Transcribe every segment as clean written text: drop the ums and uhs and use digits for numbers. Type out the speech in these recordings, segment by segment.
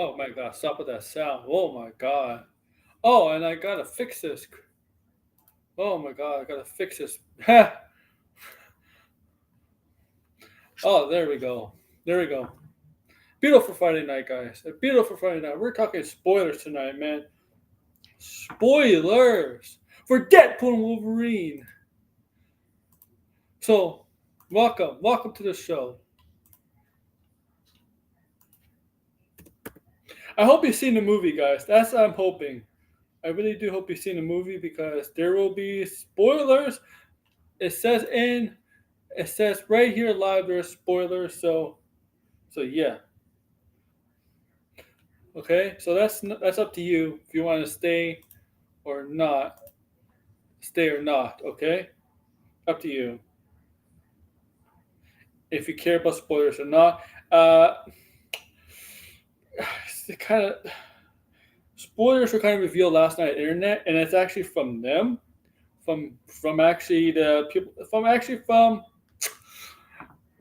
Oh my god, stop with that sound. Oh my god. Oh, and I gotta fix this. Oh my god, I gotta fix this. Oh, there we go. There we go. Beautiful Friday night, guys. A beautiful Friday night. We're talking spoilers tonight, man. Spoilers for Deadpool Wolverine. So, welcome to the show. I hope you've seen the movie, guys. That's what I'm hoping. I really do hope you've seen the movie because there will be spoilers. It says in, it says right here live there's spoilers. So yeah. Okay, so that's up to you if you want to or not. Stay or not. Okay, up to you. If you care about spoilers or not. It's kind of spoilers were kind of revealed last night on the internet, and it's actually from them, from actually the people, from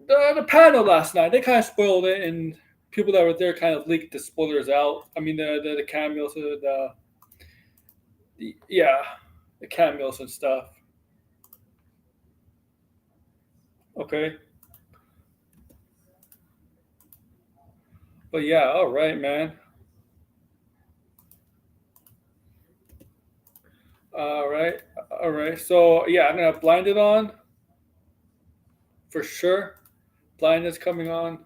the panel last night. They kind of spoiled it, and people that were there kind of leaked the spoilers out. I mean, the cameos, yeah, the cameos and stuff. Okay, but yeah, all right, man. All right, all right. So yeah, I'm gonna blind it on for sure. Blind is coming on.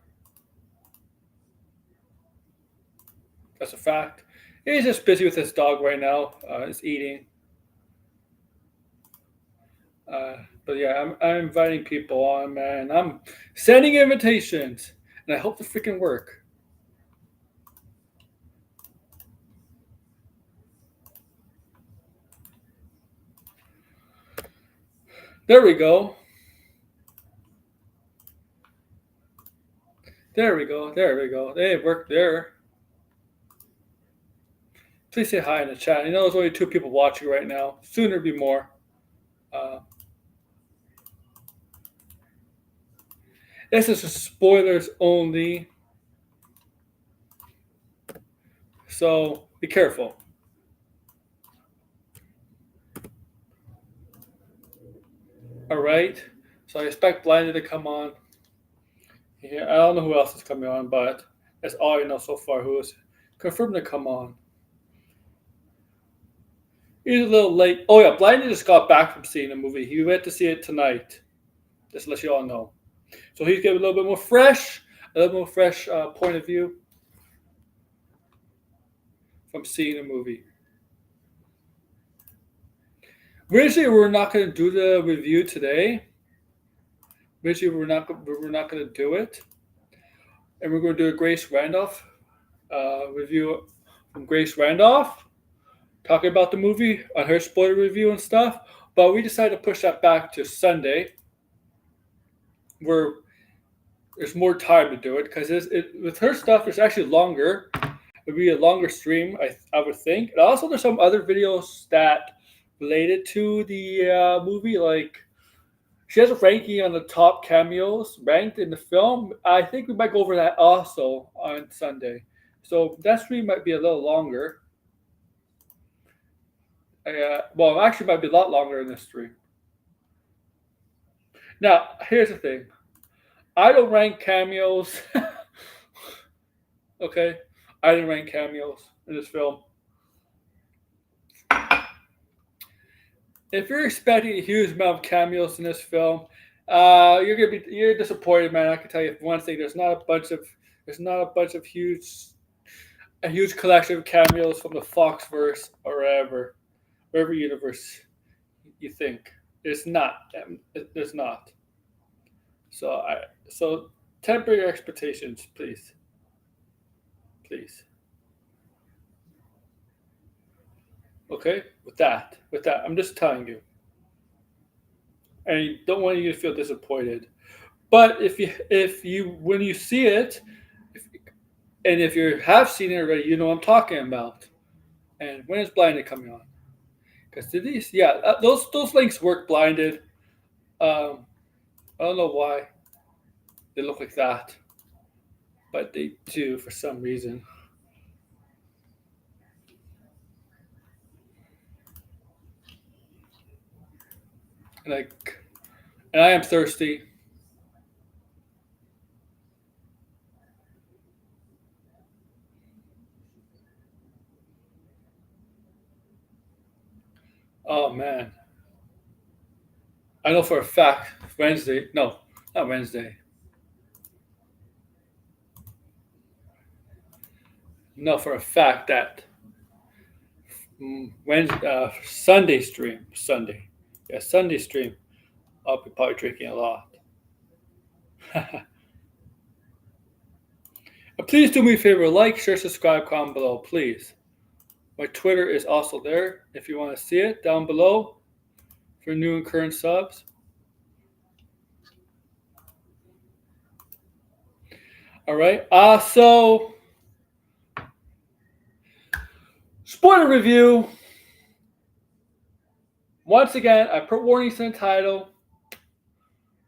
That's a fact. He's just busy with his dog right now. He's eating. But yeah, I'm inviting people on, man. I'm sending invitations, and I hope they freaking work. There we go. There we go. There we go. They worked there. Please say hi in the chat. I know there's only two people watching right now. Soon there'll be more. Uh, this is spoilers only, so be careful. All right. So I expect Blinded to come on. Yeah, I don't know who else is coming on, but that's all I know so far. Who is confirmed to come on? He's a little late. Oh yeah, Blinded just got back from seeing the movie. He went to see it tonight. Just to let you all know. So he's getting a little bit more fresh, point of view from seeing the movie. Originally, we are not going to do the review today. Originally, we're not going to do it, and we're going to do a Grace Randolph review from Grace Randolph, talking about the movie on her spoiler review and stuff. But we decided to push that back to Sunday, where there's more time to do it because with her stuff, it's actually longer. It'd be a longer stream, I would think. And also, there's some other videos that related to the movie, like she has a ranking on the top cameos ranked in the film. I think we might go over that also on Sunday. So that stream might be a little longer. Well, actually, might be a lot longer in this stream. Now, here's the thing. I don't rank cameos. Okay, I didn't rank cameos in this film. If you're expecting a huge amount of cameos in this film, you're disappointed, man. I can tell you one thing: there's not a bunch of a huge collection of cameos from the Foxverse or wherever universe you think. It's not. There's not. So temper your expectations, please, please. Okay, with that, I'm just telling you. And I don't want you to feel disappointed. But if you when you see it, and if you have seen it already, you know what I'm talking about. And when is Blinded coming on? Because these, yeah, those links work blinded. I don't know why they look like that, but they do for some reason. Like, and I am thirsty. Oh man, I know for a fact Wednesday. No, not Wednesday. No, for a fact that Wednesday, Sunday stream, Sunday, yeah, Sunday stream. I'll be probably drinking a lot. Please do me a favor, like, share, subscribe, comment below, please. My Twitter is also there if you want to see it down below for new and current subs. All right. So spoiler review. Once again, I put warnings in the title.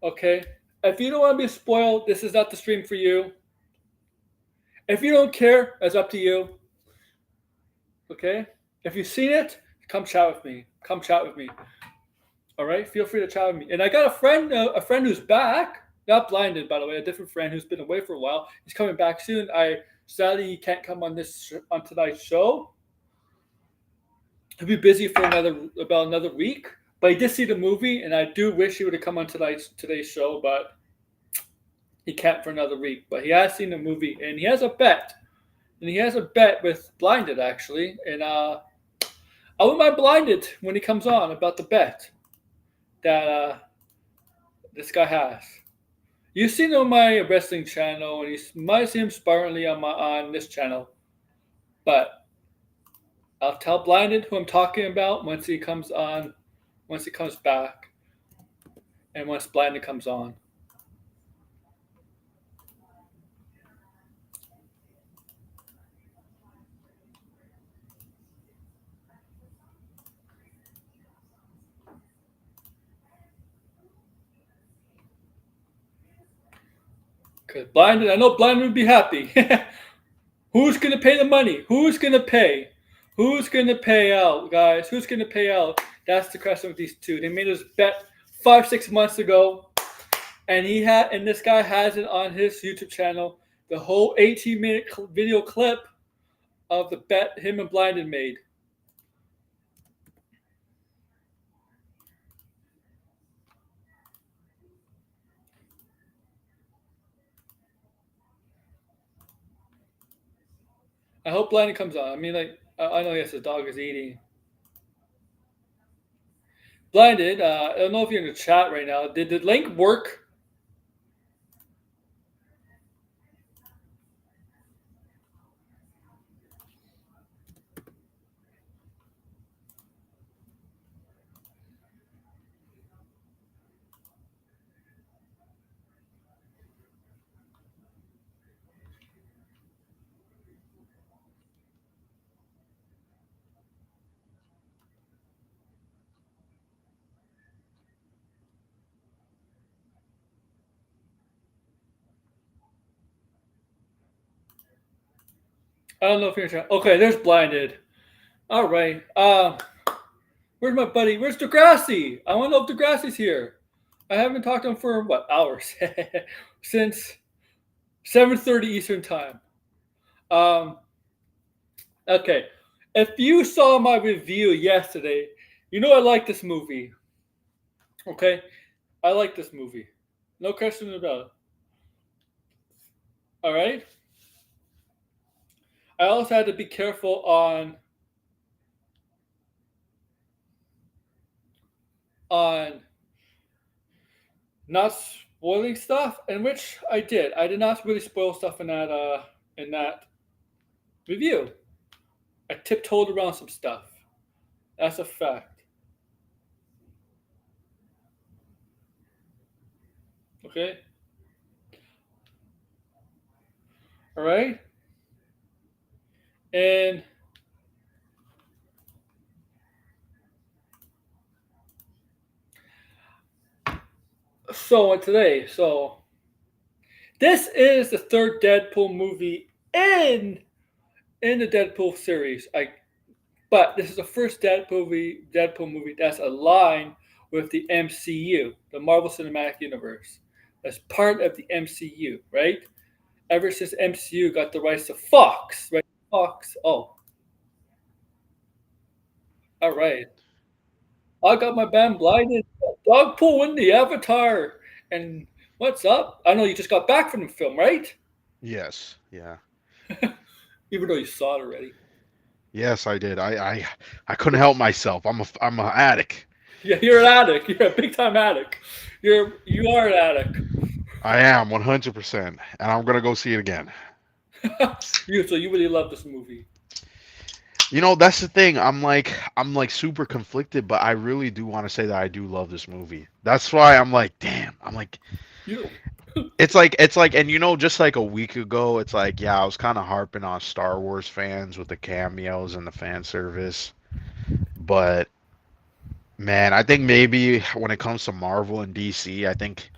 Okay. If you don't want to be spoiled, this is not the stream for you. If you don't care, that's up to you. Okay. If you've seen it, come chat with me. Come chat with me. All right. Feel free to chat with me. And I got a friend who's back. Not blinded, by the way. A different friend who's been away for a while. He's coming back soon. Sadly he can't come on tonight's show. He'll be busy for about another week. But he did see the movie, and I do wish he would have come on today's show, but he can't for another week. But he has seen the movie, and he has a bet. And he has a bet with Blinded, actually. And I wouldn't mind Blinded when he comes on about the bet that this guy has. You've seen him on my wrestling channel, and you might see him sparingly on this channel. But I'll tell Blinded who I'm talking about once he comes on, once he comes back, and once Blinded comes on. Because Blinded, I know Blinded would be happy. Who's going to pay the money? Who's going to pay? Who's going to pay out, guys? Who's going to pay out? That's the question with these two. They made this bet 5-6 months ago, and this guy has it on his YouTube channel. The whole 18-minute video clip of the bet him and Blinded made. I hope Blinded comes on. I mean, like, I know yes, the dog is eating. Blinded, I don't know if you're in the chat right now. Did the link work? I don't know if you're in the chat. Okay, there's Blinded. All right. Where's my buddy? Where's Degrassi? I want to know if Degrassi's here. I haven't talked to him for hours since 7:30 Eastern time. Okay, if you saw my review yesterday, you know I like this movie. Okay, I like this movie. No question about it. All right. I also had to be careful on not spoiling stuff, and which I did. I did not really spoil stuff in that review. I tiptoed around some stuff. That's a fact. Okay. All right. And so this is the third Deadpool movie in the Deadpool series. But this is the first Deadpool movie that's aligned with the MCU, the Marvel Cinematic Universe. As part of the MCU, right? Ever since MCU got the rights to Fox, right? Fox. Oh, all right. I got my band blinded. Dogpool in the Avatar. And what's up? I know you just got back from the film, right? Yes. Yeah. Even though you saw it already. Yes, I did. I couldn't help myself. I'm an addict. Yeah, you're an addict. You're a big time addict. You are an addict. I am 100%, and I'm gonna go see it again. So you really love this movie. That's the thing. I'm like super conflicted, but I really do want to say that I do love this movie. That's why I'm like, damn. I'm like, You it's like, and just like a week ago, it's like, yeah, I was kind of harping on Star Wars fans with the cameos and the fan service, but man, I think maybe when it comes to Marvel and DC, I think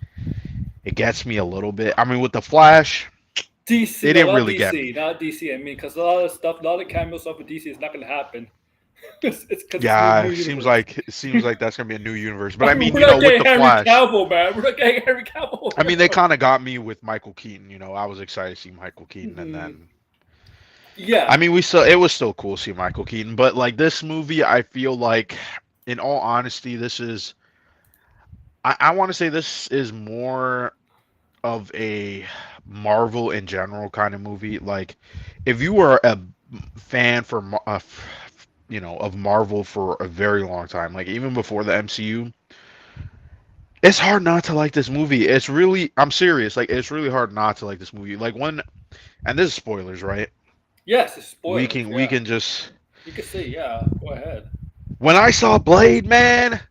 it gets me a little bit. I mean, with the Flash, DC, they no, didn't not really get DC, me. not DC. I mean, because a lot of stuff, a lot of cameo stuff with DC is not going to happen. It's because it's a Yeah, new it seems universe. like it seems like that's gonna be a new universe. But I mean, We're not with getting the Henry Flash, Cavill, man. We're not getting Henry Cavill. I mean, they kind of got me with Michael Keaton. I was excited to see Michael Keaton, and Mhm. then I Yeah. mean, it was still cool to see Michael Keaton. But like this movie, I feel like, in all honesty, I want to say this is more of a Marvel in general kind of movie. Like, if you were a fan of Marvel for a very long time, like even before the MCU, it's hard not to like this movie. I'm serious. Like, it's really hard not to like this movie. Like, and this is spoilers, right? Yes, it's We spoilers. can we Yeah. can just You can say, yeah. Go ahead. when I saw Blade, man,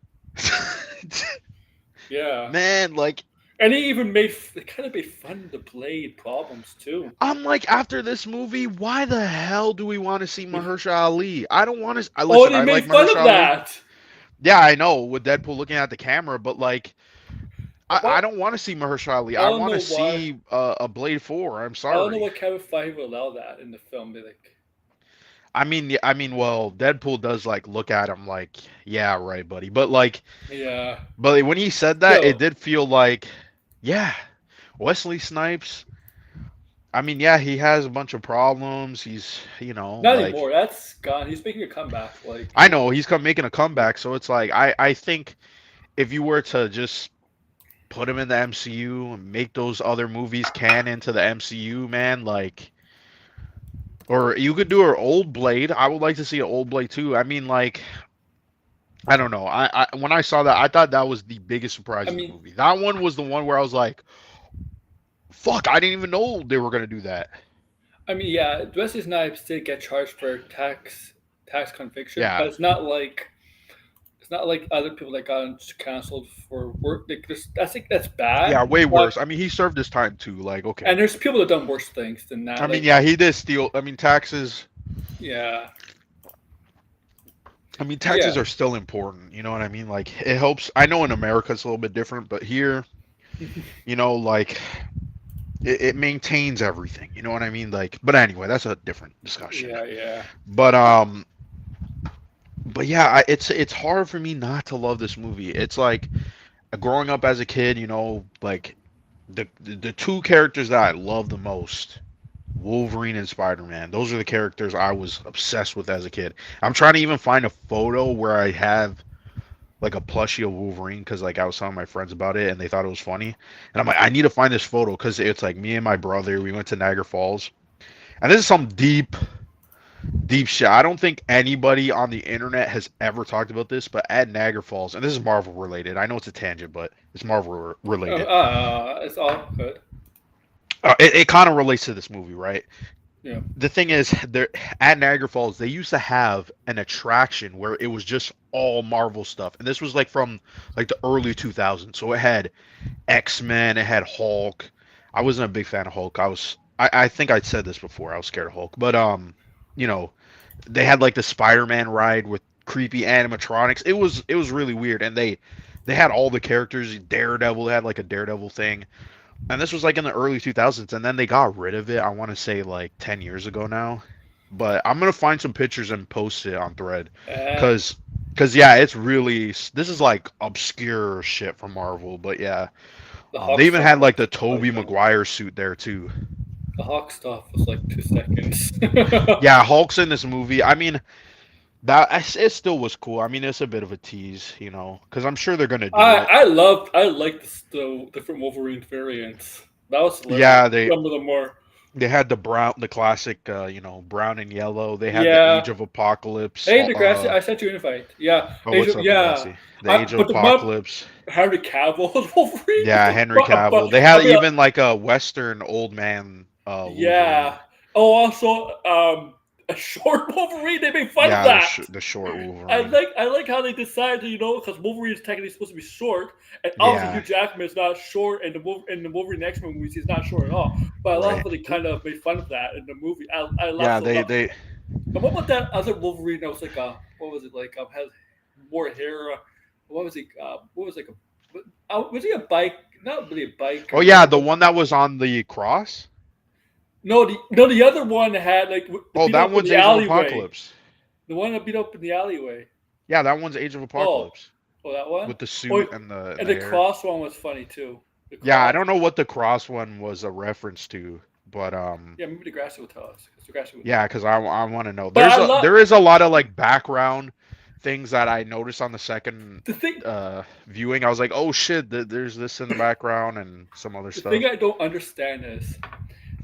Yeah. man, like And he even made, they kind of made fun of the Blade problems, too. I'm like, after this movie, why the hell do we want to see Mahershala Ali? I don't want to. I Oh, listen. they I made like fun of Mahershala Ali. that. Yeah, I know with Deadpool looking at the camera, but like, I What? don't want to see Mahershala Ali. I I don't want to know why. see a Blade 4. I'm I don't know sorry. why Kevin Feige would allow that in the film. They like, Well, Deadpool does like look at him like, yeah, right, buddy. But when he said that, it still, did feel like, yeah, Wesley Snipes. I mean, yeah, he has a bunch of problems. He's, not like, anymore. That's gone. He's making a comeback. Like, I know he's making a comeback. So it's like, I think if you were to just put him in the MCU and make those other movies canon to the MCU, man, like, or you could do an old Blade. I would like to see an old Blade too. I mean, like, I don't know. When I saw that, I thought that was the biggest surprise I of the mean, movie. That one was the one where I was like, "Fuck! I didn't even know they were gonna do that." yeah, Wesley Snipes did get charged for tax conviction, but Yeah, it's not like other people that got canceled for work. Like, I think that's bad. yeah, way But worse. I mean, he served his time too. Like, okay. and there's people that done worse things than I that. mean, Like, yeah, he did steal. I mean, taxes. yeah, I mean, taxes yeah. are still important. You know what I mean? Like, it helps. I know in America it's a little bit different, but here, like, it maintains everything. You know what I mean? Like, but anyway, that's a different discussion. Yeah, yeah. But but yeah, it's hard for me not to love this movie. It's like growing up as a kid, like the two characters that I love the most, Wolverine and Spider-Man. Those are the characters I was obsessed with as a kid. I'm trying to even find a photo where I have like a plushie of Wolverine because like I was telling my friends about it and they thought it was funny. And I'm like, I need to find this photo because it's like me and my brother. We went to Niagara Falls, and this is some deep shit. I don't think anybody on the internet has ever talked about this, but at Niagara Falls, and this is Marvel related. I know it's a tangent, but it's Marvel related. It's all good. It kind of relates to this movie, right? Yeah. The thing is, there at Niagara Falls, they used to have an attraction where it was just all Marvel stuff, and this was like from like the early 2000s. So it had X-Men, it had Hulk. I wasn't a big fan of Hulk. I think I'd said this before. I was scared of Hulk, but you know, they had like the Spider-Man ride with creepy animatronics. It was really weird, and they had all the characters. Daredevil had like a Daredevil thing, and this was like in the early 2000s, and then they got rid of it. I want to say like 10 years ago now, but I'm gonna find some pictures and post it on Thread, Uh, because Cause yeah, it's really this is like obscure shit from Marvel, but yeah, The Hawk they even stuff had was like the like Tobey Maguire suit there too. the Hawk stuff was like 2 seconds. Yeah, Hulk's in this movie. I mean, it still was cool. I mean, it's a bit of a tease, because I'm sure they're gonna do it. I like the different Wolverine variants. That was hilarious. Yeah, they Some of them more. they had the classic, brown and yellow. They had the Age Yeah. of Apocalypse. Hey, Degrassi, I sent you an invite. Yeah, Oh, what's Asia, up, yeah. Degrassi? The Age of But the one Apocalypse. Henry Cavill as Wolverine was Yeah, the Henry but Cavill. They I had mean, even like a Western old man Wolverine. yeah. Oh, also, a short Wolverine. They made fun of Yeah, that. the short Wolverine. I like how they decided, because Wolverine is technically supposed to be short, and obviously Yeah, Hugh Jackman is not short, and the Wolverine X Men movies he's not short at all. But I love right. how they kind of made fun of that in the movie. I laughed Yeah, so loud. they And what about that other Wolverine that was like what was it like had more hair? What was he? What was like a? Was he a bike? Not really a Oh biker, but yeah, the one that was on the cross. no, the other one had like the Oh, beat that up in one's the Age of alleyway. Apocalypse. The one that beat up in the alleyway. Yeah, that one's Age of Oh, Apocalypse oh, that one. with the Oh, suit and and the the hair. cross one was funny too. The Yeah, I cross. don't know what the cross one was a reference to, but Yeah, maybe the grass will tell us. Because the grass will yeah, know. because I want to know. But I love There is a lot of like background things that I noticed on the second the thing. viewing. I was like, oh shit, there's this in the background and some other The thing stuff. I don't understand is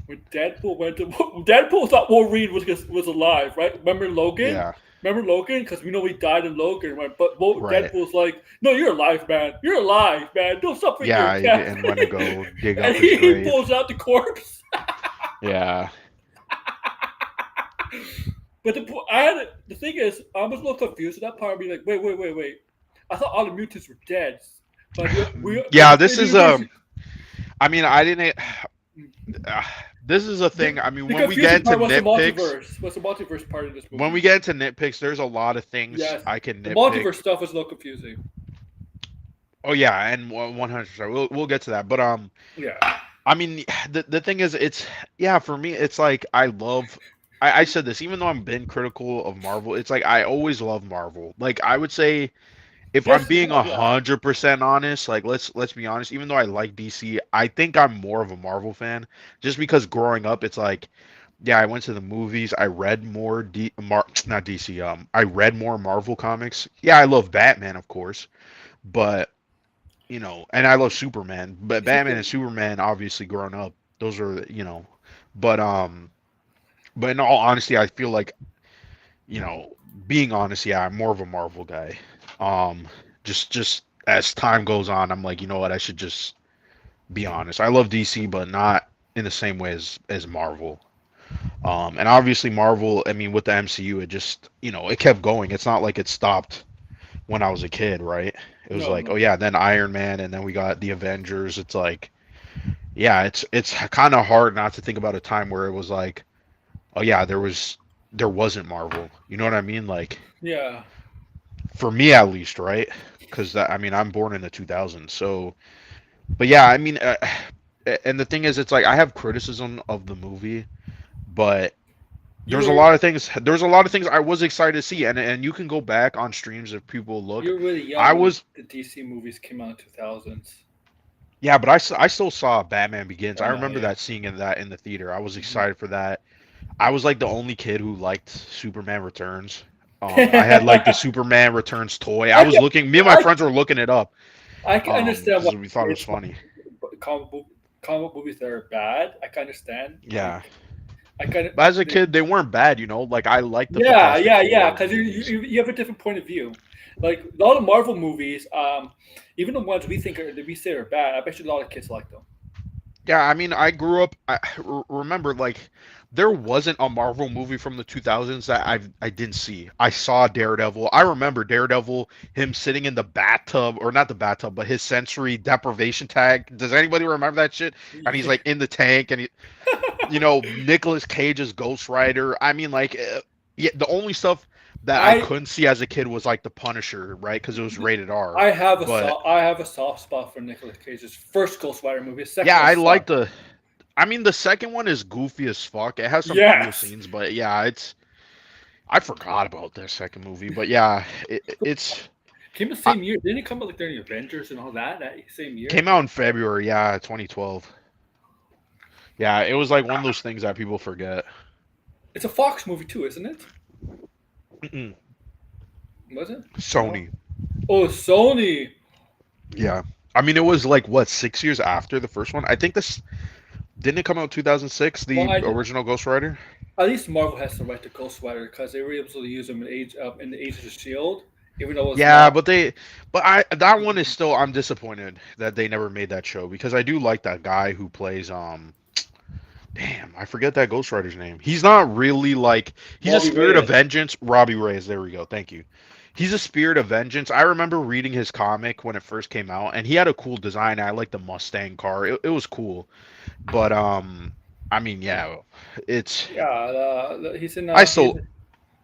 when Deadpool went to Deadpool thought Wolverine was alive, right? Remember Logan? Yeah, Remember Logan? Because we know he died in Logan, right? But right. Deadpool's like, no, you're alive, man. You're alive, man. Don't suffer your Yeah, death. and went to go dig And up his he grave. pulls out the corpse. Yeah. But the thing is, I was a little confused at that part. Being like, wait. I thought all the mutants were dead, but Yeah, in this the is universe, I mean, I didn't. This is a thing. I mean, the when we get confusing into part was the nitpicks, multiverse. What's the multiverse part of this when we movie? get into nitpicks, there's a lot of things Yes, I can the nitpick. multiverse stuff was a little confusing. Oh yeah, and 100%. We'll get to that. But Yeah, I mean, the thing is, it's yeah, for me, it's like I said this, even though I'm been critical of Marvel, it's like I always love Marvel. Like I would say, if I'm yes, being yeah. 100% honest, like let's be honest, even though I like DC, I think I'm more of a Marvel fan, just because growing up, it's like, yeah, I went to the movies, I read more not DC, I read more Marvel comics. Yeah, I love Batman, of course, but and I love Superman, but Batman and Superman, obviously, growing up, those are, but but in all honesty, I feel like, you know, being honest, yeah, I'm more of a Marvel guy. Um, just as time goes on, I'm like, you know what, I should just be honest. I love DC, but not in the same way as Marvel. And obviously Marvel, I mean, with the MCU, it just, it kept going. It's not like it stopped when I was a kid, right? It was No, like, oh no. yeah, then Iron Man, and then we got the Avengers. It's like, yeah, it's kind of hard not to think about a time where it was like, oh yeah, there wasn't Marvel. You know what I mean? Like Yeah, for me at least, right? Because I mean, I'm born in the 2000s, so. But yeah, I mean, and the thing is, it's like I have criticism of the movie, but you were there's a lot of things I was excited to see, and you can go back on streams if people look. you were really I young when was the DC movies came out in 2000s. Yeah, but I still saw Batman Begins. I I know, remember yeah. that seeing that in the theater. I was Mhm. excited for that. I was like the only kid who liked Superman Returns. I had like the Superman Returns toy. I I was can, looking. Me and my friends were looking it up. I can understand why Because we thought it was there's funny. comic book comic book movies that are bad. I can understand. Yeah, I kind of but as a kid, they weren't bad. Like I liked the yeah, Fantastic yeah. Four Because movies. you have a different point of view. Like a lot of Marvel movies, even the ones that we say are bad, I bet you a lot of kids like them. Yeah, I mean, I grew up. Remember, like, there wasn't a Marvel movie from the 2000s that I didn't see. I saw Daredevil. I remember Daredevil, him sitting in the bathtub, or not the bathtub, but his sensory deprivation tag. Does anybody remember that shit? And he's Yeah. like in the tank, and Nicolas Cage's Ghost Rider. I mean, like, yeah, the only stuff that I I couldn't see as a kid was like the Punisher, right? Because it was rated R. But I have a soft spot for Nicolas Cage's first Ghost Rider movie. His second yeah, one I like sucked. the I mean, the second one is goofy as fuck. It has some cool Yes, scenes, but yeah, I forgot about that second movie, but yeah, it's Came the I, same year. Didn't it come out like during Avengers and all that that same year? came out in February, yeah, 2012. Yeah, it was like one of those things that people forget. It's a Fox movie too, isn't it? Mm-mm. Was it? No. Sony. Oh, Sony. Yeah. I mean, it was like what 6 years after the first one. I think this didn't it come out 2006, Well, the original Ghost Rider. at least Marvel has the right to Ghost Rider because they were able to use them in the Age of Shield, even though it's Yeah, not. but I that one is still I'm disappointed that they never made that show because I do like that guy who plays damn, I forget that Ghost Rider's name. He's not really like he's a Bobby spirit of Reyes. vengeance. Robbie Reyes, there we go. Thank you. He's a spirit of vengeance. I remember reading his comic when it first came out, and he had a cool design. I like the Mustang car. It was cool, but I mean, yeah, it's Yeah, he's in. I He's still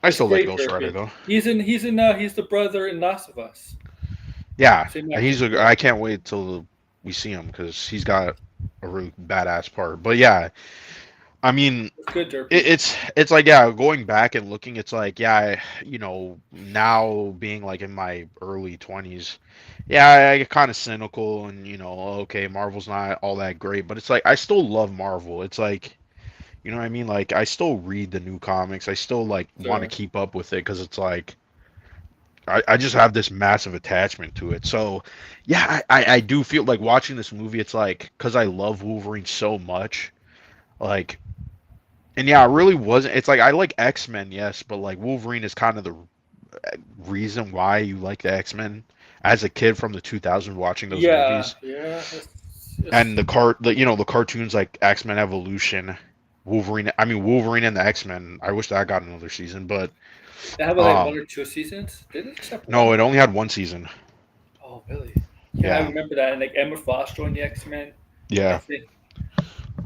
I it's still like great, Ghost Rider Jerky. though. He's the brother in Last of Us. Yeah, Same and actor. Yeah, I can't wait till we see him because he's got a really badass part. But yeah, I mean, it's good, Jerky. it's like yeah, going back and looking, it's like yeah, now being like in my early 20s, yeah, I get kind of cynical and okay, Marvel's not all that great, but it's like I still love Marvel. It's like you know what I mean? Like I still read the new comics. I still like want to Sure. keep up with it because it's like I just have this massive attachment to it. So, yeah, I do feel like watching this movie, it's like, because I love Wolverine so much. Like, and yeah, it really wasn't. It's like, I like X-Men, yes, but like Wolverine is kind of the reason why you like the X-Men as a kid from the 2000s watching those Yeah, movies. yeah. And the cartoons like X-Men Evolution, Wolverine, I mean, Wolverine and the X-Men. I wish that got another season, but They have like one um, or two seasons. Did it except no, one? it only had one season. Oh, really? Yeah, I Yeah, remember that. And like Emma Frost joined the X Men. I yeah. think.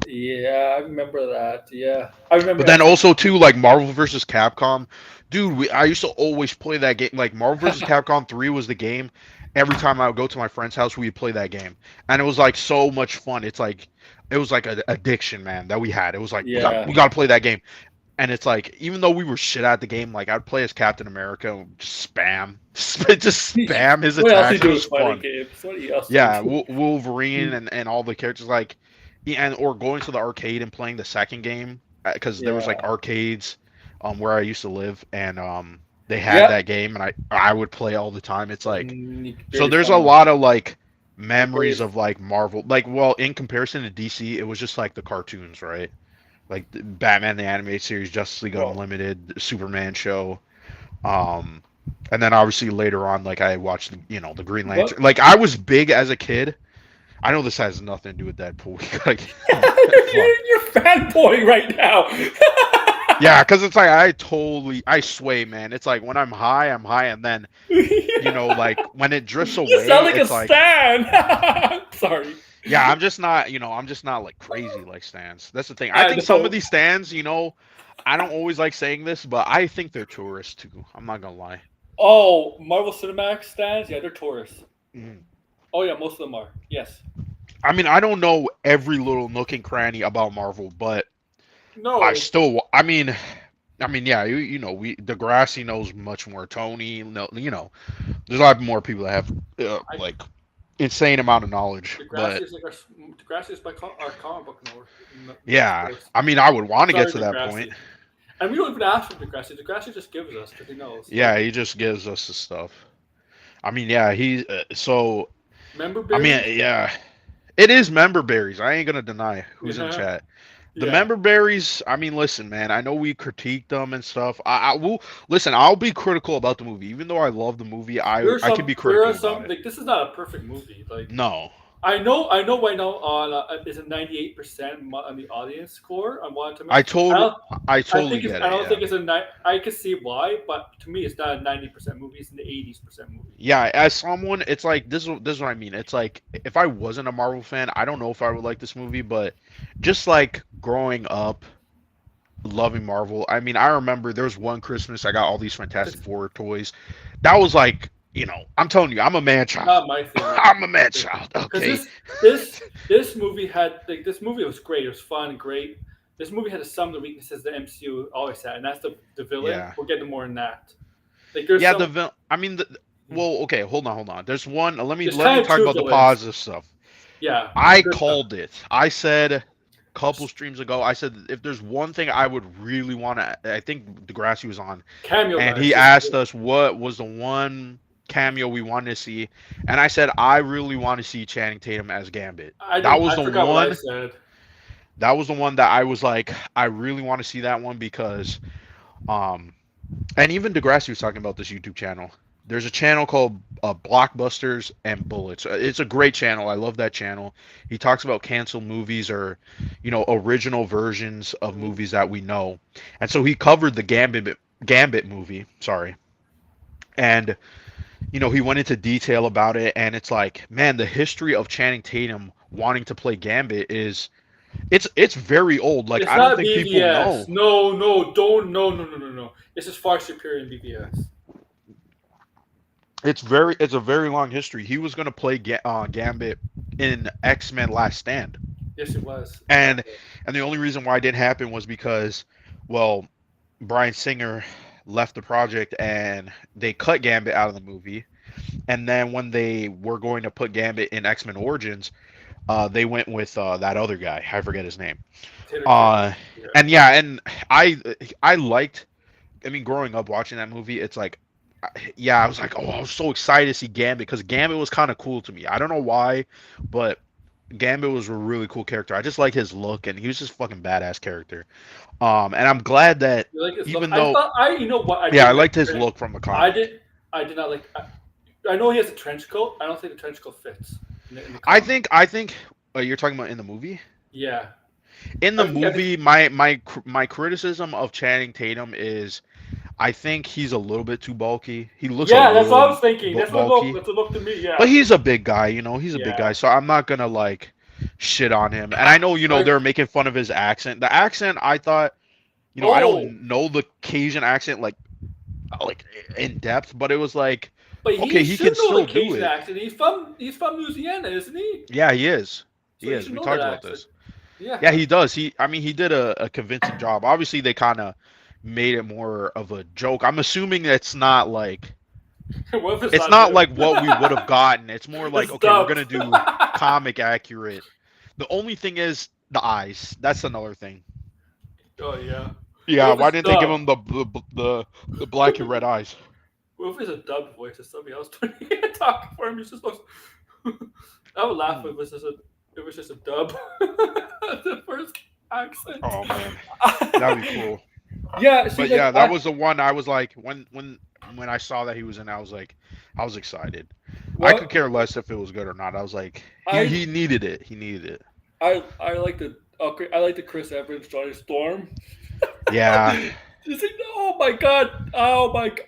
Yeah, I remember that. Yeah, I remember But then X Men. also too, like Marvel versus Capcom, dude. I used to always play that game. Like Marvel versus Capcom 3 was the game. Every time I would go to my friend's house, we would play that game, and it was like so much fun. It's like it was like an addiction, man, that we had. It was like Yeah. we got to play that game, and it's like even though we were shit at the game, like I'd play as Captain America, and just spam, just spam his What else do you attacks. It do was with fighting fun. games? What else do Yeah, you Wolverine do? and all the characters like, yeah, and or going to the arcade and playing the second game because there was like Yeah. arcades, where I used to live and they had Yep. that game and I would play all the time. It's like You could so barely there's a find lot of like you could barely, memories of like Marvel like well in comparison to DC it was just like the cartoons right like the Batman the animated series, Justice League well, Unlimited, the Superman show, um. And then obviously later on, like I watched, the Green what? Lantern. Like I was big as a kid. I know this has nothing to do with Deadpool. Fuck. You're fanboying right now. Yeah, because it's like I sway, man. It's like when I'm high, and then like when it drifts You sound away, like a it's like, stan. Sorry. yeah, I'm just not like crazy like stands. That's the thing. I I think some of know. these stands, I don't always like saying this, but I think they're tourists too. I'm not gonna lie. Oh, Marvel Cinematic stands? Yeah, they're tourists. Mhm. Oh yeah, most of them are. Yes. I mean, I don't know every little nook and cranny about Marvel, but I No. still, I mean, yeah, we Degrassi knows much more. Tony, no, there's a lot more people that have I like insane amount of knowledge. Degrassi But is like Degrassi is our comic book yeah, source. I mean, I would want to get Sorry, to that point. Degrassi. And we don't even ask for Degrassi. Degrassi just gives us because he knows. Like, Yeah, he just gives us the stuff. I mean, yeah, he so member I mean, berries? yeah, it is member berries. I ain't gonna deny who's in Yeah. chat. The Yeah. member berries, I mean, listen, man. I know we critiqued them and stuff. I will listen. I'll be critical about the movie, even though I love the movie. I can be There are critical about some it. like this is not a perfect movie. Like No, I know right now on is a 98% on the audience score on Rotten I Tomatoes. told, I totally I get it. don't Yeah, think it's a I can see why, but to me it's not a 90% movie. It's an 80% movie. yeah. As someone, it's like this is what I mean. It's like if I wasn't a Marvel fan, I don't know if I would like this movie, but just like growing up loving Marvel. I mean, I remember there was one Christmas I got all these Fantastic It's Four toys. That was like, I'm telling you, I'm a man child. not my thing. I'm a man child. Because Okay. this movie had like this movie was great. It was fun, great. this movie had some of the weaknesses the MCU always had, and that's the villain. Yeah. We'll get to more in that. Like there's Yeah, some, I mean, well, okay, hold on. There's one. there's Let me kind of talk two about the villains. positive stuff. Yeah, I good stuff. called it. I said a couple streams ago. I said if there's one thing I would really want to, I think Degrassi was on, Cameo and guys. he asked us what was the one cameo we wanted to see, and I said I really want to see Channing Tatum as Gambit. I That didn't. was I the forgot what I one. said. That was the one that I was like, I really want to see that one because, um, and even Degrassi was talking about this YouTube channel. There's a channel called Blockbusters and Bullets. It's a great channel. I love that channel. He talks about canceled movies or, original versions of Mhm. movies that we know. And so he covered the Gambit movie. Sorry, and he went into detail about it. And it's like, man, the history of Channing Tatum wanting to play Gambit is it's very old. Like It's I don't not think people BVS. know. No, no, don't, no. This is far superior in BVS. It's a very long history. He was going to play Gambit in X-Men Last Stand. Yes, it was. And the only reason why it didn't happen was because, well, Bryan Singer left the project and they cut Gambit out of the movie. And then when they were going to put Gambit in X-Men Origins, they went with that other guy. I forget his name. Taylor Kitsch. Uh, Yeah. and yeah, and I liked. I mean, growing up watching that movie, it's like, yeah, I was like, oh, I was so excited to see Gambit because Gambit was kind of cool to me. I don't know why, but Gambit was a really cool character. I just like his look, and he was just fucking badass character. And I'm glad that You like his look? even I though, thought you know what I yeah, I did like liked his look from the I comic. did. I did not like. I know he has a trench coat. I don't think the trench coat fits. In the I comic. think you're talking about in the movie. Yeah. In the I think, movie, my criticism of Channing Tatum is I think he's a little bit too bulky. He looks a yeah, that's what I was little thinking. That's what look. bulky, That's what looked to me. Yeah. but he's a big guy. He's a big Yeah. guy, so I'm not gonna like shit on him. And I know I, they're making fun of his accent. The accent, I thought, I oh, don't know the Cajun accent like in depth, but it was like, but okay, he he can should know still the do Cajun it. accent. He's from Louisiana, isn't he? Yeah, he is. So He he is. should We know that talked about accent. this. Yeah. Yeah, he does. I mean, he did a convincing job. Obviously, they kind of made it more of a joke. I'm assuming it's not like What if it's not not good? like what we would have gotten. It's more like, It's okay, we're dubbed. gonna do comic accurate. The only thing is the eyes. That's another thing. Oh yeah. Yeah, What if why it's didn't they give dubbed? him the black and red eyes? What if it's a dubbed voice or somebody else talking for him? He's just supposed. I would laugh if it was just a dub. The first accent. Oh man, that'd be cool. Yeah, see, But like yeah, that was the one I was like when I saw that he was in, I was excited. I could what care less if it was good or not. I was like, I he needed it. He needed it. I like the I like the Chris Evans Johnny Storm. Yeah, Just like, oh my god,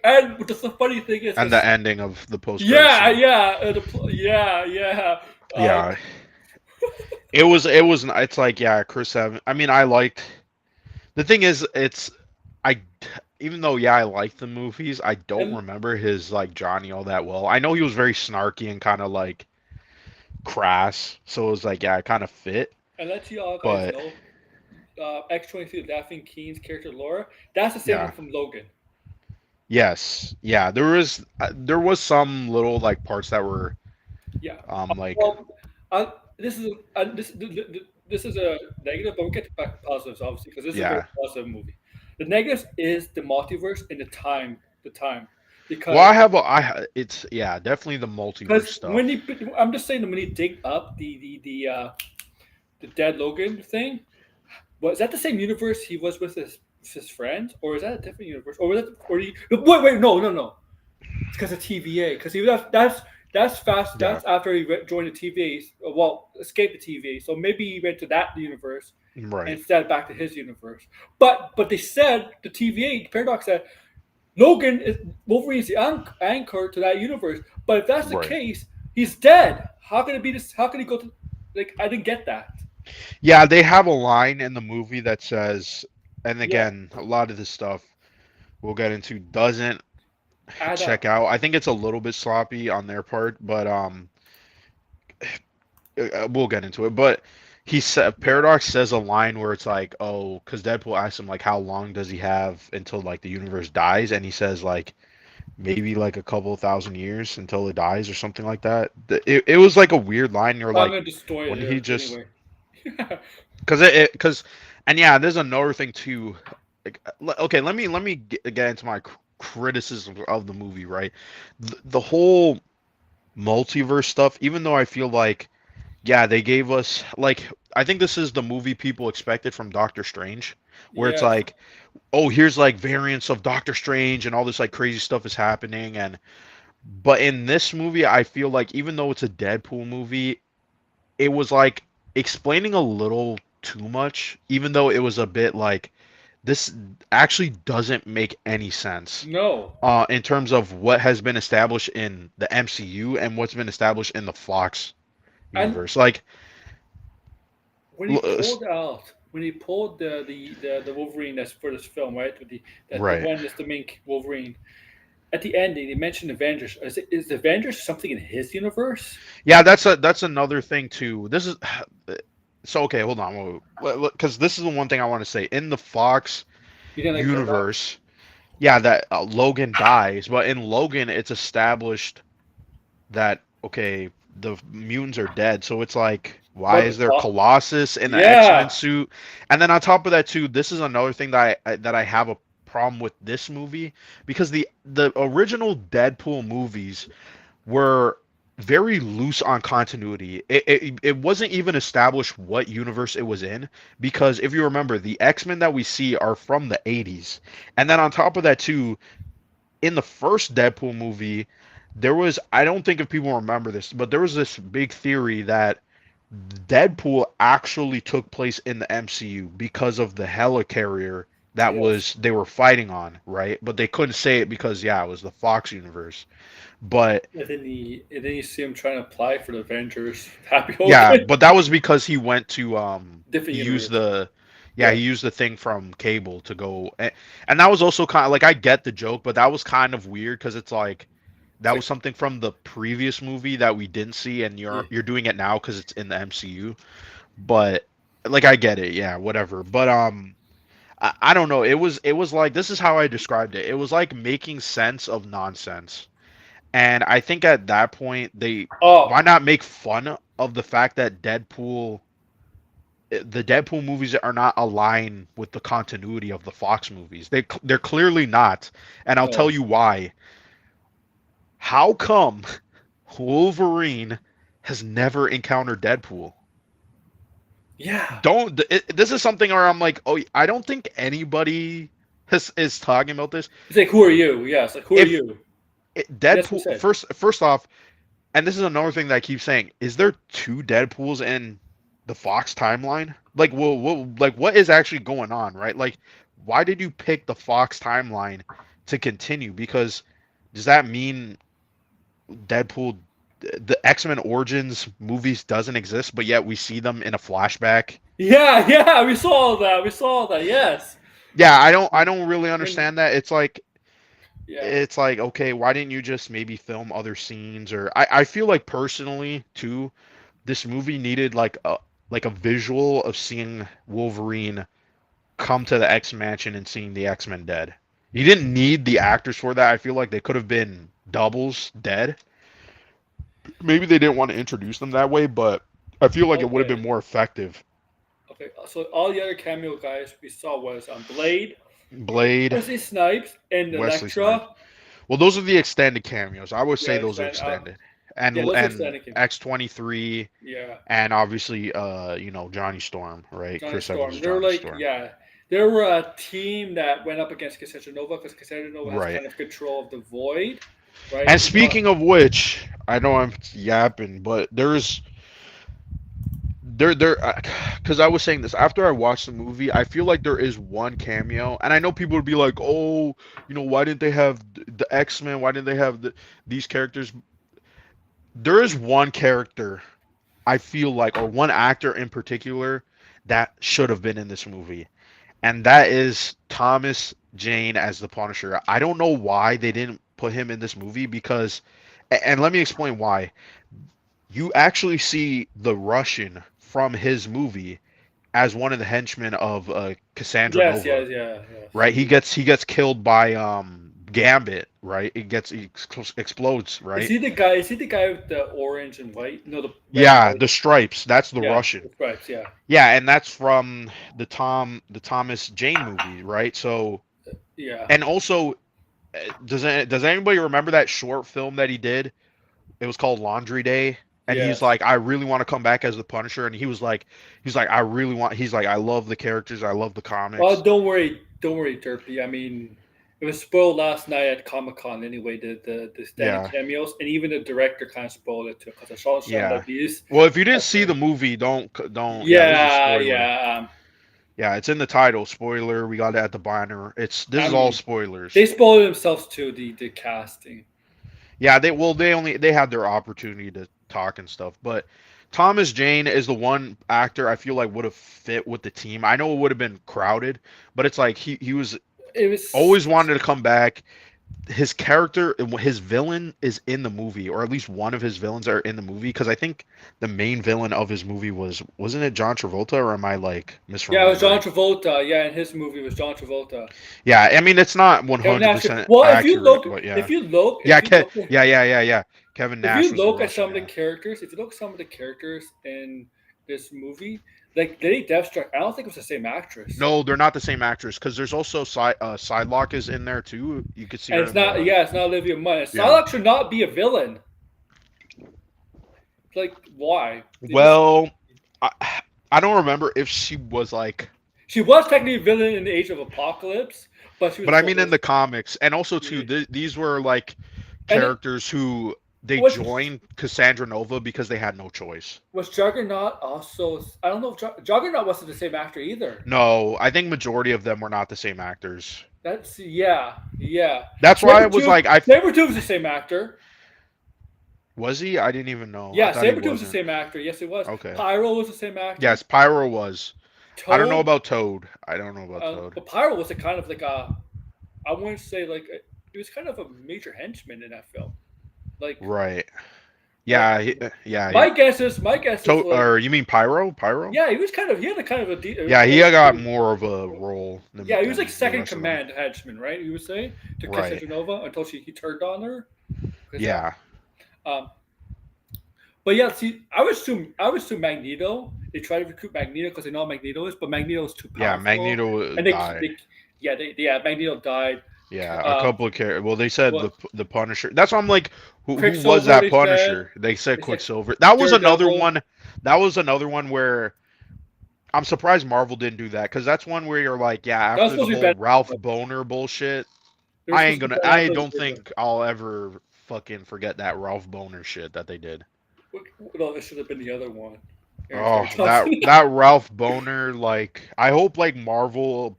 and the funny thing is, and the ending of the post credit yeah, scene. yeah. Uh, Yeah, it was. It's like, yeah, Chris Evans. I mean, I liked. The thing is, I even though, yeah, I like the movies, I don't and remember his like Johnny all that well. I know he was very snarky and kind of like crass, so it was like, yeah, it kind of fit. and let you all guys But know, X-23 Daphne Keene's character Laura, that's the same one yeah, from Logan. yes, yeah, there was some little like parts that were Yeah. like, Well, this is this is a negative, but we'll get back to positives obviously because this is a very yeah. positive movie. The negatives is the multiverse and the time, Well, because it's, yeah, definitely the multiverse because stuff. I'm just saying that when you dig up the dead Logan thing, was that the same universe he was with his friends, or is that a different universe, or was that or he, wait no because of TVA because he that's fast Yeah, that's after he joined the TVA, well, escaped the TVA, so maybe he went to that universe right, instead back to his universe. But they said the TVA, the Paradox said Logan is Wolverine's the anchor to that universe. But if that's the right. case, he's dead. How can it be this? How can he go to? Like, I didn't get that. Yeah, they have a line in the movie that says, and Yeah, again, a lot of this stuff we'll get into doesn't add check up. out. I think it's a little bit sloppy on their part, but we'll get into it. But he said Yeah. Paradox says a line where it's like, oh, because Deadpool asks him like, how long does he have until like the universe dies, and he says like maybe like a couple thousand years until it dies or something like that. It was like a weird line. You're I'm like, gonna destroy it when he here just anyway. because and yeah, there's another thing too. Like, okay, let me get into my criticism of the movie. Right, the whole multiverse stuff. Even though I feel like yeah, they gave us like I think this is the movie people expected from Doctor Strange, where it's Yes. like, oh, here's like variants of Doctor Strange and all this like crazy stuff is happening and but in this movie I feel like even though it's a Deadpool movie, it was like explaining a little too much, even though it was a bit like this actually doesn't make any sense No. in terms of what has been established in the MCU and what's been established in the Fox And universe. Like, when he l- uh, pulled out, when he pulled the Wolverine that's for this film, right? With the right. one that's the main Wolverine. At the end, they mentioned Avengers. Is Avengers something in his universe? Yeah, that's another thing too. This is so okay. Hold on, because this is the one thing I want to say in the Fox You didn't like Paradox? universe. Yeah, that Logan dies, but in Logan, it's established that okay, the mutants are dead. So it's like, why What the is there fuck? Colossus in the X-Men Yeah. suit? And then on top of that too, this is another thing that I have a problem with this movie because the original Deadpool movies were very loose on continuity. It wasn't even established what universe it was in because if you remember, the X-Men that we see are from the 80s. And then on top of that too, in the first Deadpool movie, there was I don't think if people remember this, but there was this big theory that Deadpool actually took place in the MCU because of the helicarrier that Yes. was they were fighting on, right? But they couldn't say it because yeah, it was the Fox universe. But And then you see him trying to apply for the Avengers. Happy yeah, Hogan. but that was because he went to Different he used universe. the yeah, Yeah. he used the thing from Cable to go and that was also kind of like I get the joke, but that was kind of weird because it's like It's that was like, something from the previous movie that we didn't see and yeah. you're doing it now because it's in the MCU. But like I get it, yeah, whatever. But I don't know. It was like this is how I described it. It was like making sense of nonsense. And I think at that point they Oh, why not make fun of the fact that the Deadpool movies are not aligned with the continuity of the Fox movies. They're clearly not. And I'll tell no. you why. How come Wolverine has never encountered Deadpool? Yeah. This is something where I'm like, oh, I don't think anybody is talking about this. It's like, who are you? Yes. Like, who are If you? That's what he Deadpool said. first off, and this is another thing that I keep saying, is there two Deadpools in the Fox timeline? Like, like what is actually going on, right? Like, why did you pick the Fox timeline to continue? Because does that mean Deadpool, the X-Men Origins movies doesn't exist, but yet we see them in a flashback? Yeah. Yeah. We saw all that. We saw all that. Yes. Yeah, I don't really And understand that. yeah. It's like okay, why didn't you just maybe film other scenes or I feel like personally too this movie needed like a visual of seeing Wolverine come to the X Mansion and seeing the X-Men dead. You didn't need the actors for that. I feel like they could have been doubles dead. Maybe they didn't want to introduce them that way, but I feel like it would have been Okay. more effective. Okay. So all the other cameo guys we saw was Blade, Blade, Wesley Snipes, and Wesley Snipes. Elektra. Well, those are the extended cameos. I would say Yeah. those are Expand. extended. Yeah. Those are And extended. X-23 Yeah. and obviously Johnny Storm, right? Johnny Chris Evans Storm. is They're Johnny like, Storm. yeah, they were a team that went up against Cassandra Nova because Cassandra Nova has Right. kind of control of the void, right? And speaking of which, I know I'm yapping, but there because I was saying this after I watched the movie, I feel like there is one cameo, and I know people would be like, "Oh, why didn't they have the X-Men? Why didn't they have these characters?" There is one character I feel like, or one actor in particular, that should have been in this movie, and that is Thomas Jane as the Punisher. I don't know why they didn't put him in this movie and let me explain why. You actually see the Russian from his movie as one of the henchmen of Cassandra Yes, Nova. yes, yeah, yes. Right? He gets killed by Gambit, right? Explodes, Is right? he the guy? Is he the guy with the orange and white? No, the red and Yeah, white. the stripes. That's the Yeah, Russian. the stripes. Yeah, Yeah, and that's from the Thomas Jane movie, right? So, yeah, and also, does anybody remember that short film that he did? It was called Laundry Day, and he's yes. like, I really want to come back as the Punisher, and he's like, I really want. He's like, I love the characters, I love the Well, comics. don't worry, Derpy. I mean, it was spoiled last night at Comic Con anyway. The standing Yeah, cameos, and even the director kind of spoiled it too because I saw some yeah. reviews. Well, if you didn't Of see the, the movie, don't. Yeah, this is a yeah, spoiler. yeah. Yeah, it's in the title. Spoiler. We got it at the banner. This I is all mean, they spoilers. spoiled themselves too. The casting. Yeah, they had their opportunity to talk and stuff, but Thomas Jane is the one actor I feel like would have fit with the team. I know it would have been crowded, but it's like he was It was always wanted to come back. His character, his villain is in the movie, or at least one of his villains are in the movie. Because I think the main villain of his movie wasn't it John Travolta, or am I like yeah, it was John misremembering? Travolta. Yeah, in his movie it was John Travolta. Yeah, I mean it's not Kevin Nash. 100% Well, accurate, but yeah, yeah, yeah. Kevin if Nash you was the look at Russian, some of the yeah. characters, if you look at some of the characters in this movie, like Lady Deathstroke, I don't think it was the same actress. No, they're not the same actress because there's also Sidelock is in there too. You could see And her it's in not, the yeah, it's not Olivia Munn. yeah. Psylocke should not be a villain. Like, why? Well, I I don't remember if she was like, She was technically a villain in the Age of Apocalypse, but she was but I mean in supposed the comics, and also too, to. these were like And it characters who they was joined Cassandra Nova because they had no choice. was Juggernaut also. I don't know if Juggernaut wasn't the same actor either. No, I think majority of them were not the same actors. That's yeah, yeah. That's why I was like, Sabretooth was the same actor. was he? I didn't even know. I Yeah, thought he Sabretooth was the wasn't. same actor. Yes, it was. Okay. Pyro was the same actor. Yes, Pyro was. I don't know Toad, about Toad. I don't know about Toad. but Pyro was a kind of like a. I wouldn't say like he was kind of a major henchman in that film. Right. Like Yeah, yeah. my guess is To, like or you mean Pyro? Pyro? yeah, he had a kind of Yeah, he got more of a role yeah, he was like than the second rest of them. command henchman, right? You would say to Right. Cassandra Nova until he turned on her. 'Cause, Yeah. Um, but yeah, see, I was too Magneto. They try to recruit Magneto because they know how Magneto is, but Magneto is too Yeah, powerful, Magneto and died. yeah, Magneto died. Yeah, a Um, couple of characters. Well, they said what the Punisher. That's why I'm like, who was Quicksilver? that They said Punisher? They said they said Quicksilver. That was another Daredevil. one. That was another one where I'm surprised Marvel didn't do that because that's one where you're like, yeah, That was after the supposed to be whole Ben. Ralph Boner bullshit, They were supposed to be Ben I Affleck. don't think I'll ever fucking forget that Ralph Boner shit that they did. No, it should have been the other one. Aaron Oh, Taylor Johnson. that Ralph Boner, like I hope like Marvel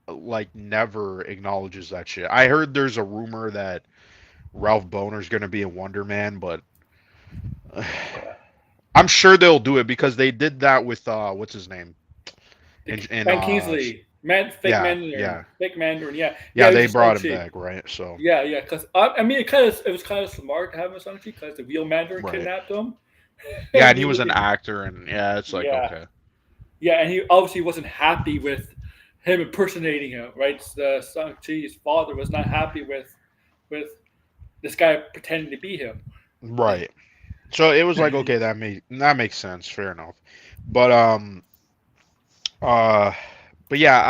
like never acknowledges that shit. I heard there's a rumor that Ralph Boner's gonna be in Wonder Man, but I'm sure they'll do it because they did that with what's his name? In Ben Kingsley, yeah, yeah. fake Mandarin. Yeah, Yeah, he was they just Shang brought him Chi. back, right? So Yeah. Because I mean, it was kind of smart to have him Shang Chi because the real Mandarin right. kidnapped him. Yeah, and He he was was an like, actor and yeah, it's like yeah, okay. yeah, and he obviously wasn't happy with him impersonating him. Right, the Shang Chi's father was not happy with this guy pretending to be him. Right. So it was like okay, that makes sense, fair enough. But uh but yeah,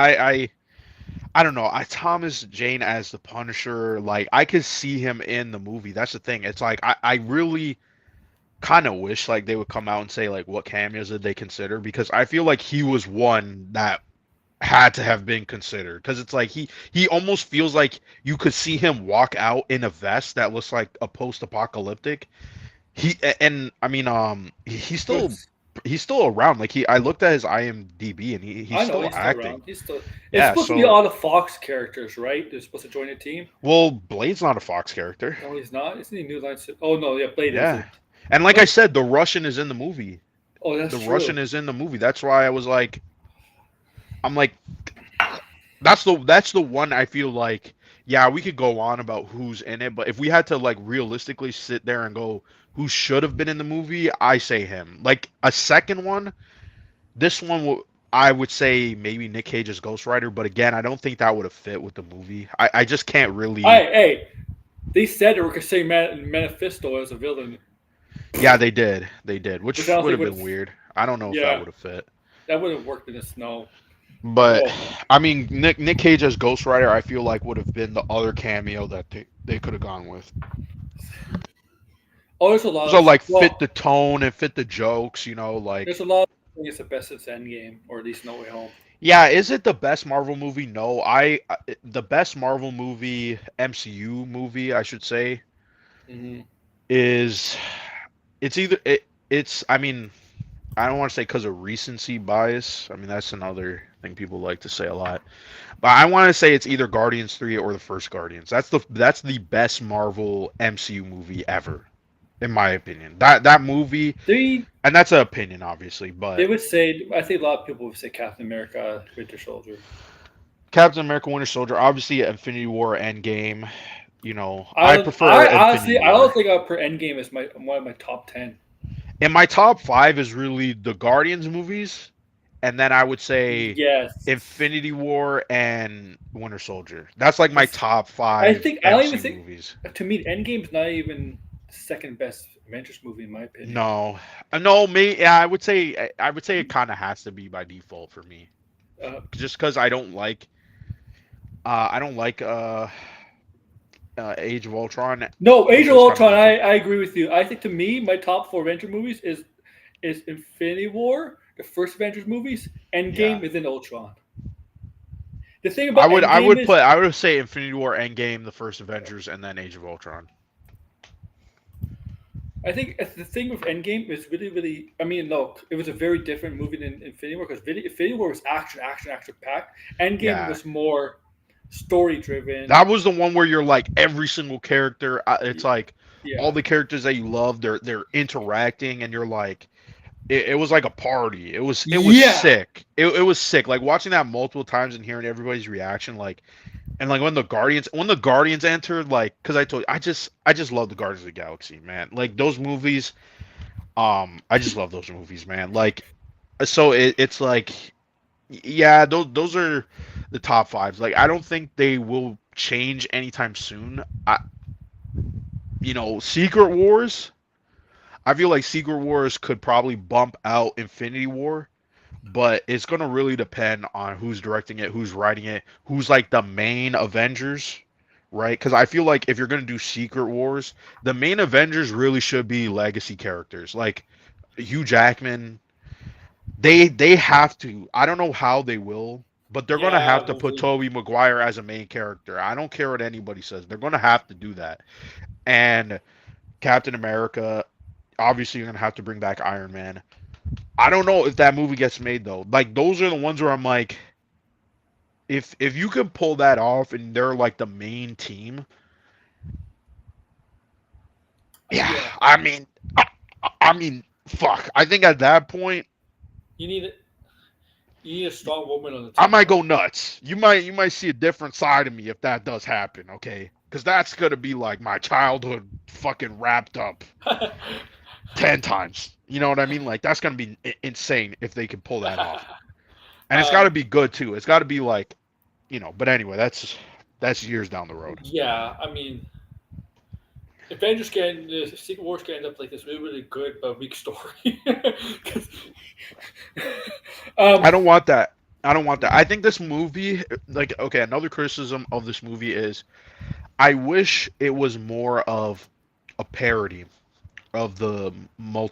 I don't know. I Thomas Jane as the Punisher, like I could see him in the movie. That's the thing. It's like I really kind of wish like they would come out and say like what cameos did they consider because I feel like he was one that had to have been considered because it's like he almost feels like you could see him walk out in a vest that looks like a post-apocalyptic. And I mean But he's still around. Like he I looked at his IMDb and he's I know still he's still acting. around. He's still. It's Yeah, supposed to be so all the Fox characters, right? They're supposed to join the team. well, Blade's not a Fox character. No, he's not. Isn't he New Line? Oh no, yeah, Blade Yeah. isn't. And like I What? said, the Russian is in the movie. Oh, The that's Russian true. is in the movie. That's why I was like I'm like that's the one I feel like yeah, we could go on about who's in it, but if we had to like realistically sit there and go who should have been in the movie, I say him. Like a second one, This one, I would say maybe Nick Cage's Ghost Rider, but again, I don't think that would have fit with the movie. I just can't really. Hey, they said they were considering Manifesto as a villain, Yeah, they did, which I which don't would think have would. been weird. I don't know if that Yeah, would have fit. that wouldn't work in the snow. But Oh, I mean, Nick Cage as Ghost Rider, I feel like would have been the other cameo that they could have gone with. there's a lot So of like fit well, the tone and fit the jokes, like there's a lot. Think it's the best since Endgame, or at least No Way Home. yeah, is it the best Marvel movie? No, the best Marvel movie, MCU movie, I should say, Hmm. is it's either it's I mean, I don't want to say because of recency bias. I mean, that's another thing people like to say a lot. But I want to say it's either Guardians 3 or the first Guardians. That's the best Marvel MCU movie ever, in my opinion. That movie, They and that's an opinion, obviously, they but would say. I think a lot of people would say Captain America, Winter Soldier. Captain America Winter Soldier, obviously Infinity War Endgame, I I don't. prefer I Infinity honestly, I don't War. think I'll put Endgame as my one of my top 10. And my top 5 is really the Guardians movies, and then I would say Yes, Infinity War and Winter Soldier. That's like my because top I 5 think I don't even MCU think movies. to me Endgame's not even the second best Avengers movie in my opinion. No, no, me. Yeah, I would say it kind of has to be by default for me, Uh, just because I don't like Age of Ultron no, Age of because kind of Ultron. like it. I agree with you. I think to me my top four Avenger movies is Infinity War, the first Avengers movies, Yeah, Endgame, and then Ultron. The thing I about would I Endgame would is put I would say Infinity War, Endgame, the first Avengers, and then Age of Ultron. I think the thing with Endgame is really, really. I mean, look, it was a very different movie than Infinity War because Infinity War was action, action, action packed. Endgame Yeah, was more story driven. that was the one where you're like every single character. It's like all Yeah, the characters that you love. They're interacting, and you're like, it was like a party. It was yeah, sick. It was sick. Like watching that multiple times and hearing everybody's reaction, like and like when the Guardians entered, like because I just love the Guardians of the Galaxy, man. Like those movies, I just love those movies, man. Like so it's like yeah, those are the top fives. Like I don't think they will change anytime soon. Secret Wars. I feel like Secret Wars could probably bump out Infinity War, but it's gonna really depend on who's directing it, who's writing it, who's like the main Avengers, right? Because I feel like if you're gonna do Secret Wars, the main Avengers really should be legacy characters, like Hugh Jackman. They have to. I don't know how they will, but they're gonna yeah. have to put Tobey Maguire as a main character. I don't care what anybody says. They're gonna have to do that. And Captain America, obviously, you're gonna have to bring back Iron Man. I don't know if that movie gets made though. Like those are the ones where I'm like, if you could pull that off and they're like the main team, yeah. Yeah, I mean, fuck. I think at that point, you need you need a strong woman on the I team might go though. nuts. You might see a different side of me if that does happen. Okay, because that's gonna be like my childhood fucking wrapped up 10 times. You know what I mean? Like that's gonna be insane if they can pull that off, and it's got to um, be good too. It's got to be like, But anyway, that's years down the road. yeah, I mean, Avengers can the Secret Wars can end up like this really, really good but weak story. 'Cause- um, I don't want that. I don't want that. I think this movie, like, okay, another criticism of this movie is I wish it was more of a parody of the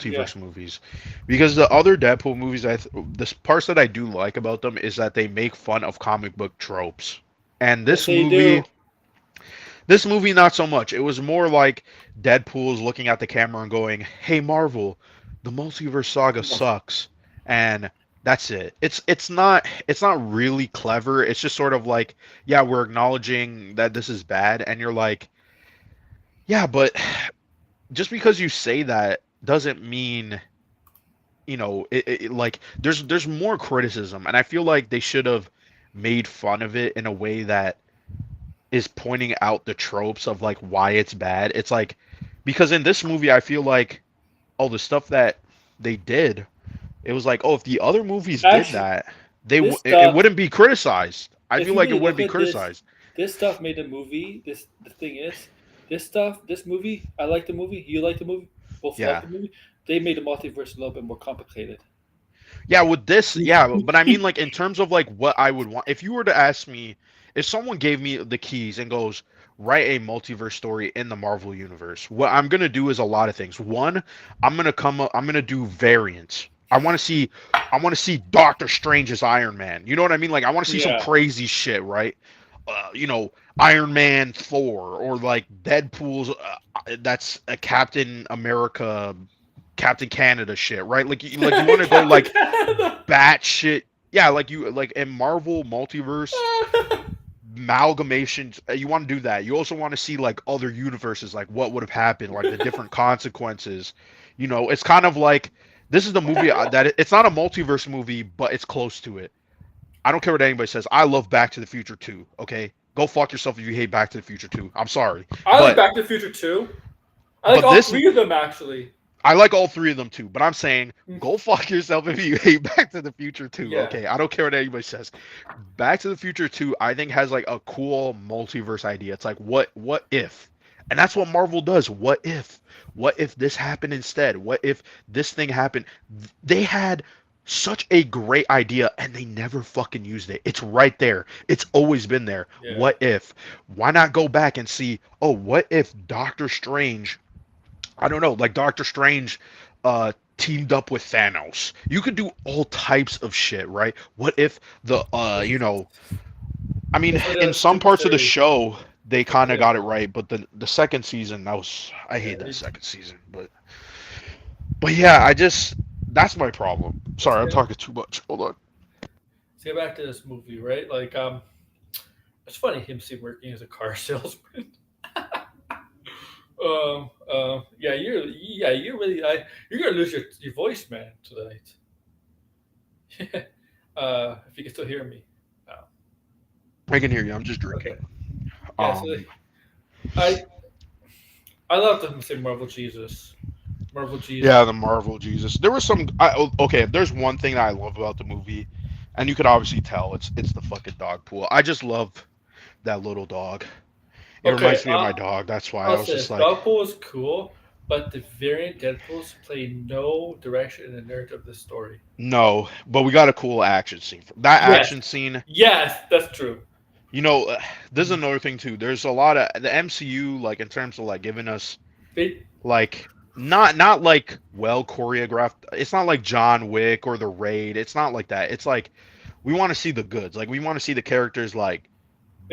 yeah, multiverse movies, because the other Deadpool movies, the parts that I do like about them is that they make fun of comic book tropes, and yes they do. this movie, not so much. It was more like Deadpool's looking at the camera and going, "Hey Marvel, the multiverse saga sucks," and that's it. It's not really clever. It's just sort of like, yeah, we're acknowledging that this is bad, and you're like, yeah, but just because you say that doesn't mean like there's more criticism, and I feel like they should have made fun of it in a way that is pointing out the tropes of like why it's bad. It's like because in this movie I feel like all the stuff that they did It was like, oh, if the other movies did Actually, that, this it stuff. wouldn't be criticized. I If feel you like it really wouldn't look be at this, criticized. this stuff made the movie. This the thing is, this stuff, this movie. I like the movie. You like the movie. Both like Yeah. the movie. They made the multiverse a little bit more complicated. Yeah, with this, yeah, but I mean, like, in terms of like what I would want, if you were to ask me, if someone gave me the keys and goes, write a multiverse story in the Marvel universe, what I'm gonna do is a lot of things. One, I'm gonna do variants. I want to see Doctor Strange as Iron Man. You know what I mean? Like, I want to see some Yeah, crazy shit, right? You know, Iron Man Thor or like Deadpool's. That's a Captain America, Captain Canada shit, right? Like you want to go Captain like Canada. batshit. Yeah, like you like in Marvel multiverse amalgamations. You want to do that. You also want to see like other universes, like what would have happened, like the different consequences. You know, it's kind of like this is the movie it's not a multiverse movie, but it's close to it. I don't care what anybody says. I love Back to the Future 2. Okay, go fuck yourself if you hate Back to the Future 2. I'm sorry, I like but Back to the Future too. I like but all this three of them actually. I like all three of them too, but I'm saying go fuck yourself if you hate Back to the Future 2. Yeah. Okay, I don't care what anybody says. Back to the Future 2, I think has like a cool multiverse idea. It's like what if? And that's what Marvel does. What if? What if this happened instead? What if this thing happened? They had such a great idea and they never fucking used it. It's right there. It's always been there. Yeah. What if? Why not go back and see, oh, what if Doctor Strange, I don't know, like Doctor Strange teamed up with Thanos. You could do all types of shit, right? What if the I mean, That's like in a some stupid parts of the theory. show they kind of Yeah. got it right, but the second season that was I Yeah. hate that second season, but yeah, I just that's my problem. Let's Sorry, I'm get talking too much. Hold on. let's get back to this movie, right? Like, it's funny him see working as a car salesman. You're really, you're gonna lose your voice, man, tonight. If you can still hear me. Oh, I can hear you. I'm just drinking. okay. Yeah. Um, I, I love them say Marvel Jesus, Marvel Jesus. yeah, the Marvel Jesus. There was some. Okay, if there's one thing that I love about the movie, and you could obviously tell, it's the fucking dog pool. I just love that little dog. It Okay, reminds me of my dog. That's why I I'll was say just this: like, Deadpool is cool, but the variant Deadpool's play no direction in the narrative of the story. no, but we got a cool action scene. That Yes, action scene, yes, that's true. you know, this is another thing too. There's a lot of the MCU, like in terms of like giving us They like not like well choreographed. It's not like John Wick or The Raid. It's not like that. It's like we want to see the goods. Like we want to see the characters like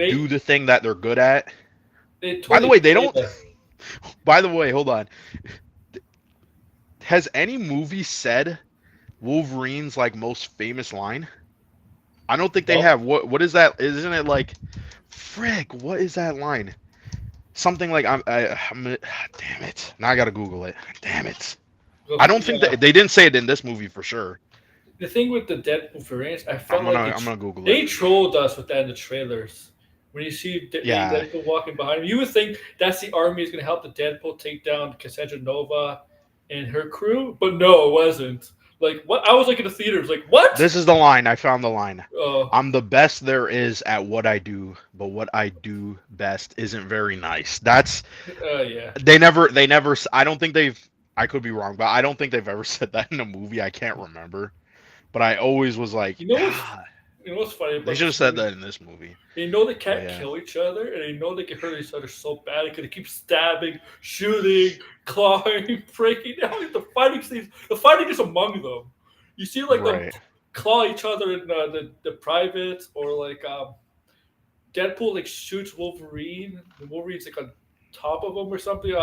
do they the thing that they're good at. they By the totally way, they played don't. the. By the way, hold on. Has any movie said Wolverine's like most famous line? I don't think they Well, have. What is that? Isn't it like, frick? What is that line? Something like damn it. Now I gotta Google it. Damn it. I don't think yeah. that they didn't say it in this movie for sure. The thing with the Deadpool variants, I felt like I'm gonna Google it. they trolled us with that in the trailers. When you see Yeah. Deadpool walking behind him, you would think that's the army is going to help the Deadpool take down Cassandra Nova and her crew, but no, it wasn't. Like what? I was like in the theaters, like what? This is the line. I found the line. Oh, I'm the best there is at what I do, but what I do best isn't very nice. That's yeah. they never I don't think they've I could be wrong, but I don't think they've ever said that in a movie. I can't remember. But I always was like, You know what's ah, you know what's funny they about should have this said movie? that in this movie. They know they But can't yeah, kill each other, and they know they can hurt each other so bad because they keep stabbing, shooting, clawing, breaking down. The fighting is among them. You see, like them right. claw each other in the private, or like Deadpool like shoots Wolverine. The Wolverine's like on top of him or something.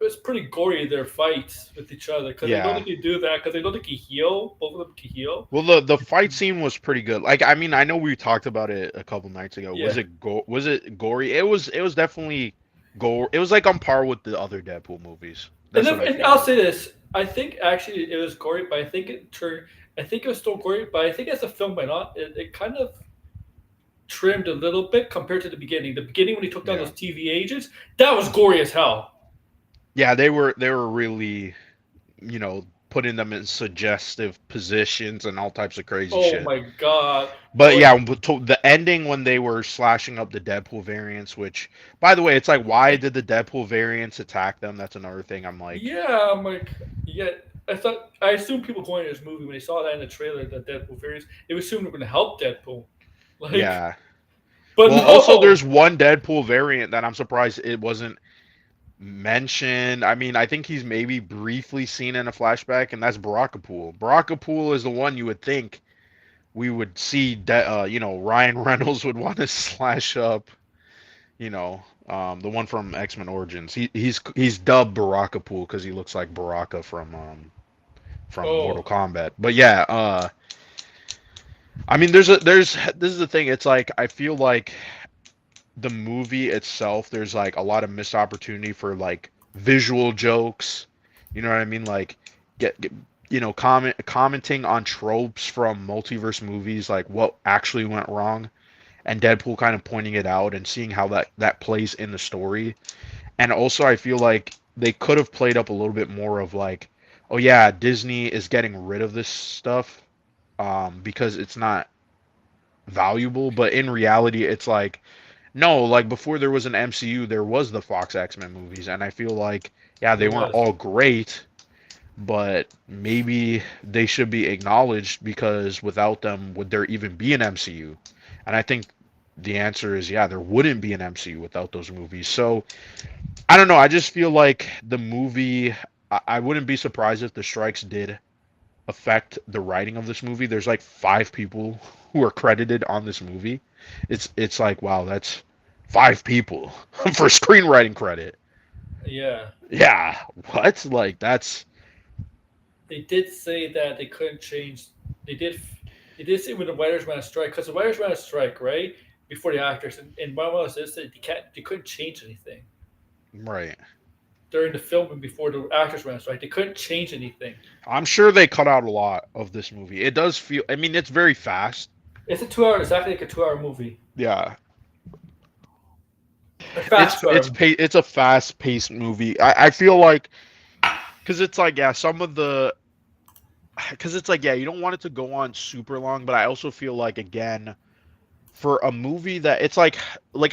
It's pretty gory their fights with each other because they know they Yeah. can do that because they know they can heal. Both of them can heal. Well, the fight scene was pretty good. Like, I mean, I know we talked about it a couple nights ago. Yeah, Was it gory? It was definitely gore. It was like on par with the other Deadpool movies. and That's then, what I and feel I'll like. say this: I think actually it was gory, but I think it turned. I think it was still gory, but I think as the film went on, it kind of trimmed a little bit compared to the beginning. The beginning when he took down Yeah. those TV agents, that was gory as hell. Yeah, they were really, you know, putting them in suggestive positions and all types of crazy Oh shit. my god. But What? yeah, the ending when they were slashing up the Deadpool variants, which, by the way, it's like, why did the Deadpool variants attack them? That's another thing. I'm like, Yeah, I'm like, yeah. I assumed people going to this movie when they saw that in the trailer, that Deadpool variants, they assumed they were going to help Deadpool. Like, yeah. but Well, also, there's no. one Deadpool variant that I'm surprised it wasn't mentioned. I mean, I think he's maybe briefly seen in a flashback, and that's Barakapool. Barakapool is the one you would think we would see. Ryan Reynolds would want to slash up. The one from X-Men Origins. He's dubbed Barakapool because he looks like Baraka from Mortal Oh, Kombat. But yeah, I mean, there's this is the thing. It's like I feel like the movie itself, there's like a lot of missed opportunity for like visual jokes. You know what I mean? Like get commenting on tropes from multiverse movies, like what actually went wrong, and Deadpool kind of pointing it out and seeing how that plays in the story. And also, I feel like they could have played up a little bit more of like, oh yeah, Disney is getting rid of this stuff because it's not valuable. But in reality, it's like, no, like before there was an MCU, there was the Fox X-Men movies, and I feel like, yeah, they there weren't was. all great, but maybe they should be acknowledged because without them, would there even be an MCU? And I think the answer is yeah, there wouldn't be an MCU without those movies. So I don't know. I just feel like the movie. I wouldn't be surprised if the strikes did affect the writing of this movie. There's like 5 people who are credited on this movie. It's like wow, that's 5 people for screenwriting credit. Yeah. Yeah, what? Like that's They did say that they couldn't change. They did. They did say when the writers went on strike, because the writers went on strike, right? Before the actors, and one was this that they couldn't change anything right. during the filming before the actors went on strike. They couldn't change anything. I'm sure they cut out a lot of this movie. It does feel. I mean, it's very fast. It's a 2 hour, exactly like a 2 hour movie, Yeah, a fast 2 hour. it's a fast paced movie. I feel like because it's like yeah, some of the because it's like yeah, you don't want it to go on super long, but I also feel like again for a movie that it's like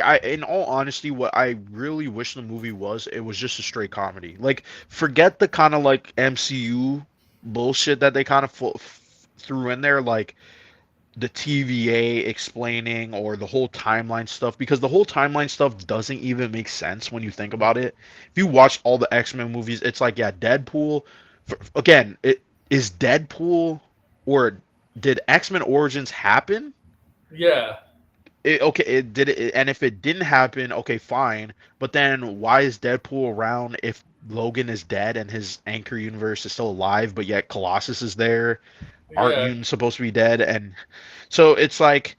I in all honesty what I really wish the movie was it was just a straight comedy. Like forget the kind of like MCU bullshit that they kind of threw in there like the TVA explaining or the whole timeline stuff because the whole timeline stuff doesn't even make sense when you think about it. If you watch all the X-Men movies, it's like yeah, Deadpool again, it is Deadpool or did X-Men Origins happen? Yeah, Okay, it did it, and if it didn't happen, okay, fine. But then, why is Deadpool around if Logan is dead and his anchor universe is still alive, but yet Colossus is there? Aren't yeah. mutants supposed to be dead? And so it's like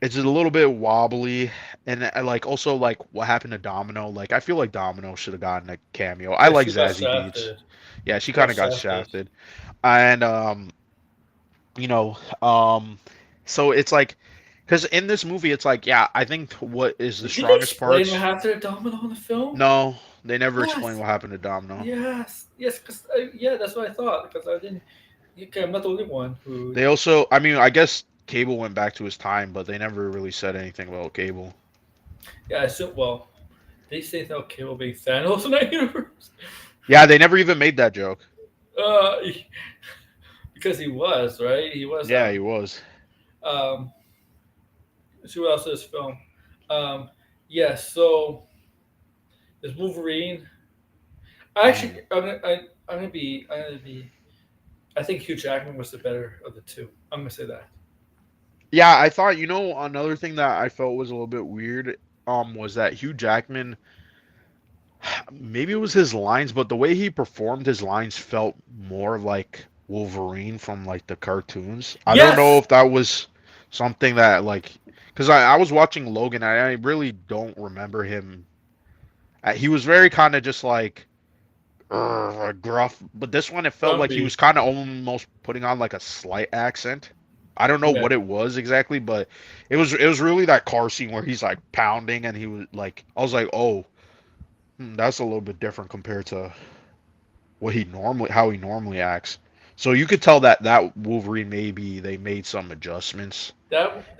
it's a little bit wobbly, and like also like what happened to Domino? Like I feel like Domino should have gotten a cameo. I Yeah, like she got Zazie Beats. shafted. Yeah, she Got kind of got shafted. shafted, and you know, so it's like, because in this movie, it's like, yeah, I think what is the Did they strongest explain what parts? happened to Domino in the film? No, they never explain Yes, what happened to Domino. yes. Because yeah, that's what I thought. Because I didn't. Okay, I'm not the only one who. They also, I mean, I guess Cable went back to his time, but they never really said anything about Cable. Yeah, I assume. Well, they say no Cable being Thanos in that universe. Yeah, they never even made that joke. Uh, because he was right. He was. Yeah, he was. Um. Let's see what else in this film. Um. Yeah. So there's Wolverine. I actually, Mm. I'm gonna be. I'm gonna be. I think Hugh Jackman was the better of the two. I'm gonna say that. Yeah, I thought, another thing that I felt was a little bit weird, was that Hugh Jackman, maybe it was his lines, but the way he performed his lines felt more like Wolverine from like the cartoons. I don't know Yes. if that was something that like, because I was watching Logan, and I really don't remember him. He was very kind of just like gruff, but this one it felt like he was Grumpy. kind of almost putting on like a slight accent. I don't know Yeah. what it was exactly, but it was really that car scene where he's like pounding, and he was like, I was like, oh, that's a little bit different compared to what he normally how he normally acts. So you could tell that that Wolverine maybe they made some adjustments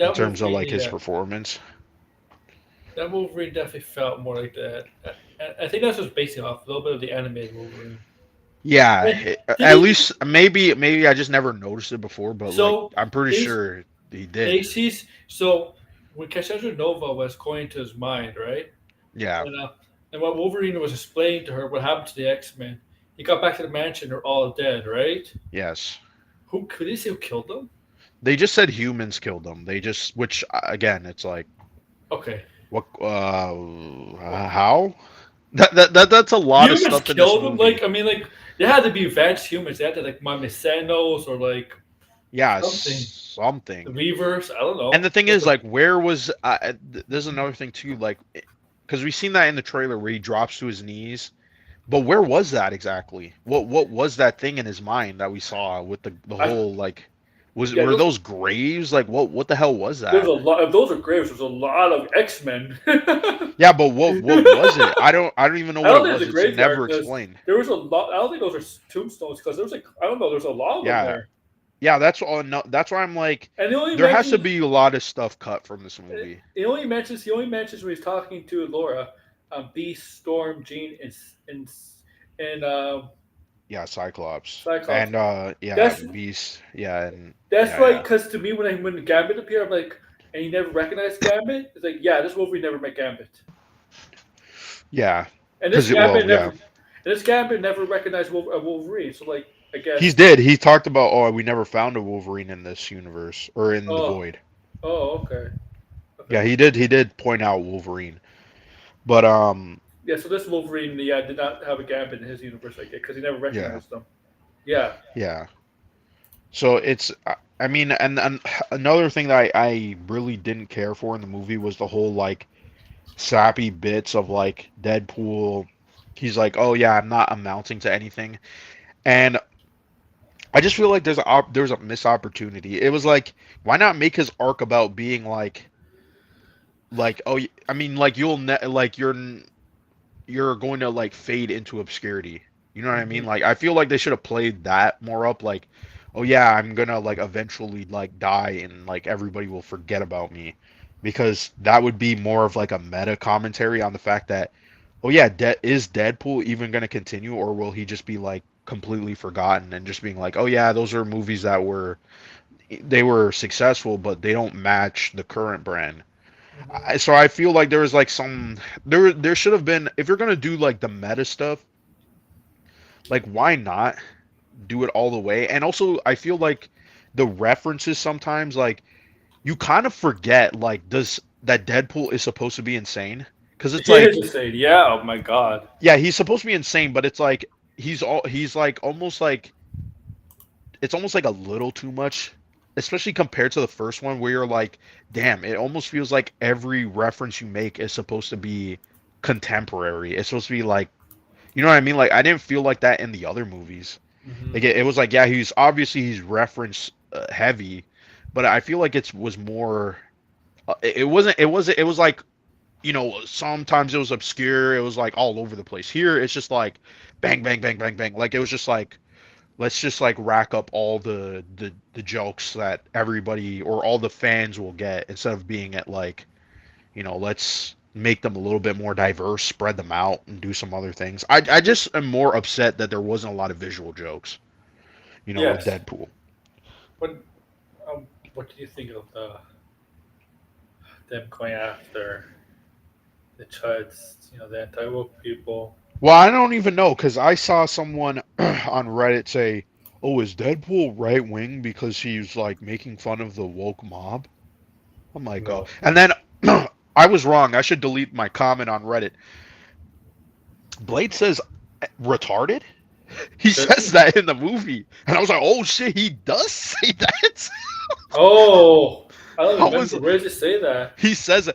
in That terms of Wolverine, like his yeah, performance. that Wolverine definitely felt more like that. I think that's just basing off a little bit of the animated Wolverine. Yeah, And did at he? least maybe I just never noticed it before, but like So I'm pretty they sure he they did. sees so when Cassandra Nova was going to his mind, right? Yeah. And and what Wolverine was explaining to her what happened to the X Men. He got back to the mansion; they're all dead, right? Yes. Who could he say who killed them? They just said humans killed them. They just which again, it's like Okay, what well, how? That's a lot of humans stuff in this killed them. movie. Like I mean, like they had to be advanced humans. They had to like Mamisenos or like Yeah, something. The something. Weavers. I don't And know. the thing is, like, where was? There's another thing too, like, because we've seen that in the trailer where he drops to his knees. But where was that exactly? What was that thing in his mind that we saw with the I whole like? Was yeah. were those graves? Like, what the hell was There's a that? lot. If those are graves, there's a lot of X Men. Yeah, but what was it? I don't even know I what don't it think it's was. a It's graveyard never because explained. there was a lot. I don't think those are tombstones because there was like I don't know. There's a lot of them Yeah, there, yeah. That's all. No, that's why I'm like, and he only there has to mentions be a lot of stuff cut from this movie. he only mentions when he's talking to Laura, Beast, Storm, Jean, and Yeah, Cyclops Cyclops. and yeah, That's Beast. Yeah, and that's yeah, like yeah, because to me when Gambit appeared, I'm like, and you never recognized Gambit. It's like yeah, this Wolverine never met Gambit, yeah. and Because well, yeah. This Gambit never recognized Wolverine. So like I He's guess did. He talked about, oh, we never found a Wolverine in this universe or in the oh Void. okay. Yeah, Okay. he did. He did point out Wolverine, but Yeah, so this Wolverine, yeah, did not have a Gambit in his universe, I guess, because he never yeah, recognized them. Yeah. yeah. So it's, I mean, and another thing that I really didn't care for in the movie was the whole like sappy bits of like Deadpool. He's like, oh yeah, I'm not amounting to anything, and I just feel like there's a missed opportunity. It was like, why not make his arc about being like oh I mean like like you're going to like fade into obscurity. You know what I mean? Hmm. Like I feel like they should have played that more up like, oh yeah, I'm gonna like eventually like die and like everybody will forget about me. Because that would be more of like a meta commentary on the fact that, oh yeah, is Deadpool even gonna continue or will he just be like completely forgotten and just being like, oh yeah, those are movies that they were successful but they don't match the current brand. Hmm. So I feel like there was like some there should have been, if you're gonna do like the meta stuff, like why not do it all the way? And also I feel like the references sometimes like you kind of forget like does that Deadpool is supposed to be insane because it's He is like insane. Yeah. Oh my god. yeah he's supposed to be insane but it's like he's like almost like it's almost like a little too much, especially compared to the first one where you're like, damn, it almost feels like every reference you make is supposed to be contemporary. It's supposed to be like, you know what I mean? Like I didn't feel like that in the other movies. Like Hmm. it was like, yeah, he's reference heavy, but I feel like it was more. It was like, sometimes it was obscure. It was like all over the place. Here it's just like bang bang bang bang bang. Like it was just like, let's just like rack up all the jokes that everybody or all the fans will get instead of being at like, let's make them a little bit more diverse, spread them out, and do some other things. I just am more upset that there wasn't a lot of visual jokes, with Yes. Deadpool. What what do you think of them going after the chuds? You know, the anti woke people. Well, I don't even know because I saw someone on Reddit say, "Oh, is Deadpool right wing because he's like making fun of the woke mob?" I'm like, oh, No. and then I was wrong. I should delete my comment on Reddit. Blade says retarded. He says that in the movie, and I was like, "Oh shit, he does say that." Oh, I don't I was. remember. Where did you say that? He says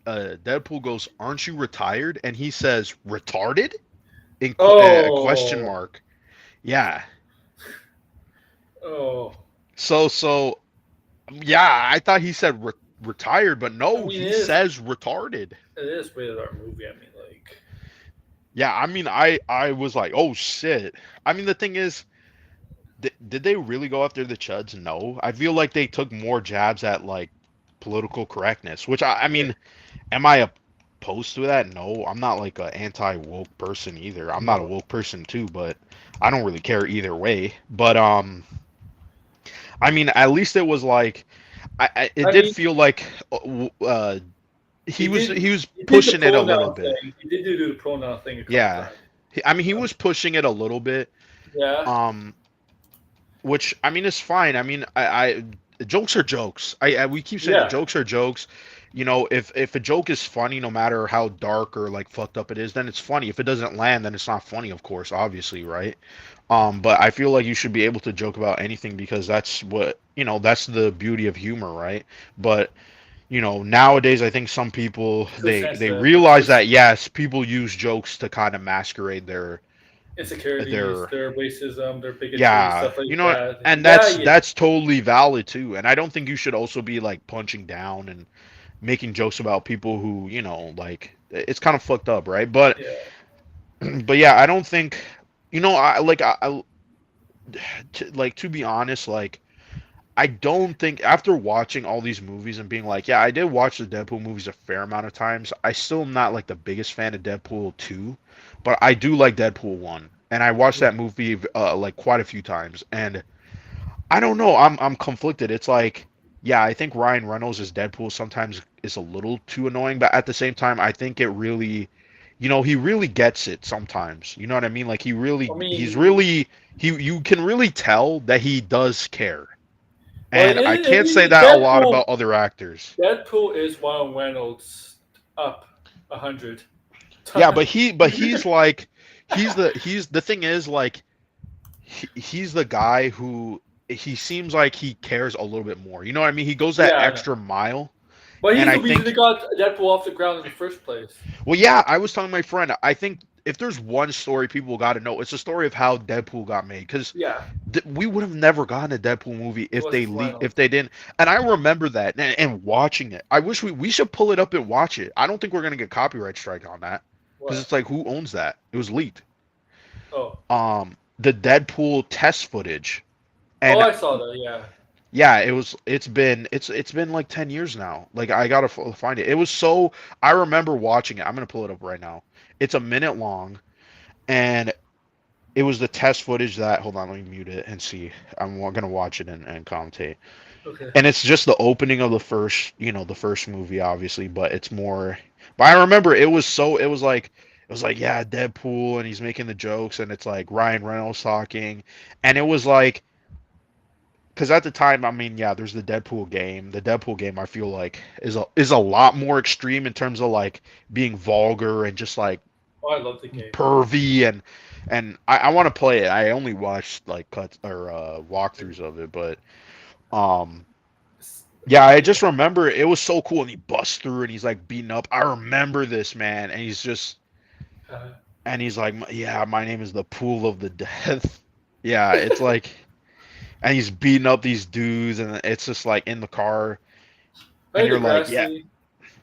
Deadpool goes, "Aren't you retired?" And he says, "Retarded?" In a question Oh, mark. Yeah. oh. So yeah, I thought he said retired, but I no, mean, he says retarded. it is rated R movie. I mean, like, Yeah, I mean, I was like, oh shit. I mean, the thing is, did they really go after the Chuds? No. I feel like they took more jabs at like political correctness, which I Yeah. mean, am I opposed to that? No, I'm not like a anti woke person either. I'm not a No. woke person too, but I don't really care either way. But I mean, at least it was like it I did mean, feel like he did he was he did the pushing it a little pronoun bit. thing. He did do the pronoun thing a couple Yeah. times. I mean, he was pushing it a little bit. Yeah. Um, which I mean is fine. I mean, jokes are jokes. We keep saying it. Yeah. Jokes are jokes. You know, if a joke is funny, no matter how dark or like fucked up it is, then it's funny. If it doesn't land, then it's not funny. Of course, obviously, right? But I feel like you should be able to joke about anything because that's what that's the beauty of humor, right? But nowadays I think some people Too they sensitive or too realize that yes, people use jokes to kind of masquerade insecurities, their their racism, their bigotry, yeah, stuff like that. and Yeah, that's totally valid too. And I don't think you should also be like punching down and making jokes about people who, like it's kind of fucked up, right? But yeah. but yeah, I don't think I like like to be honest, like I don't think after watching all these movies and being like, yeah, I did watch the Deadpool movies a fair amount of times. I still am not like the biggest fan of Deadpool 2, but I do like Deadpool 1. And I watched that movie like quite a few times. And I don't know, I'm conflicted. It's like, yeah, I think Ryan Reynolds as Deadpool sometimes is a little too annoying, but at the same time, I think it really, he really gets it sometimes. You know what I mean? Like I he's mean, really you can really tell that he does care, well, and I can't say that a lot about other actors. Deadpool is Ryan Reynolds up 100 Yeah, times. but he's like he's the thing is like he's the guy who he seems like he cares a little bit more. You know what I mean? He goes that Yeah, I know. extra mile, But and he's I the reason they think got Deadpool off the ground in the first place. well, yeah, I was telling my friend, I think if there's one story people got to know, it's the story of how Deadpool got made because Yeah, we would have never gotten a Deadpool movie it was if Reynolds. they didn't. And I remember that and watching it. I wish we should pull it up and watch it. I don't think we're gonna get copyright strike on that because What? it's like who owns that? It was leaked. Oh, The Deadpool test footage, oh, and I saw that. Yeah. yeah, it's been like 10 years now. Like I gotta find it. It was so I remember watching it. I'm gonna pull it up right now. It's a minute long, and it was the test footage that. Hold on, let me mute it and see. I'm gonna watch it and commentate. Okay. And it's just the opening of the first movie, obviously, but it's more. But I remember it was like yeah, Deadpool, and he's making the jokes, and it's like Ryan Reynolds talking, and it was like because at the time, I mean, yeah, there's the Deadpool game. The Deadpool game, I feel like is a lot more extreme in terms of like being vulgar and just like Oh, I love the game. pervy and I want to play it. I only watched like cuts or walkthroughs of it, but um yeah, I just remember it was so cool and he busts through and he's like beating up. I remember this man and Uh, he's like yeah, my name is the Pool of the Death. Yeah, it's like and he's beating up these dudes and it's just like in the car and hey, you're like yeah, Degrassi.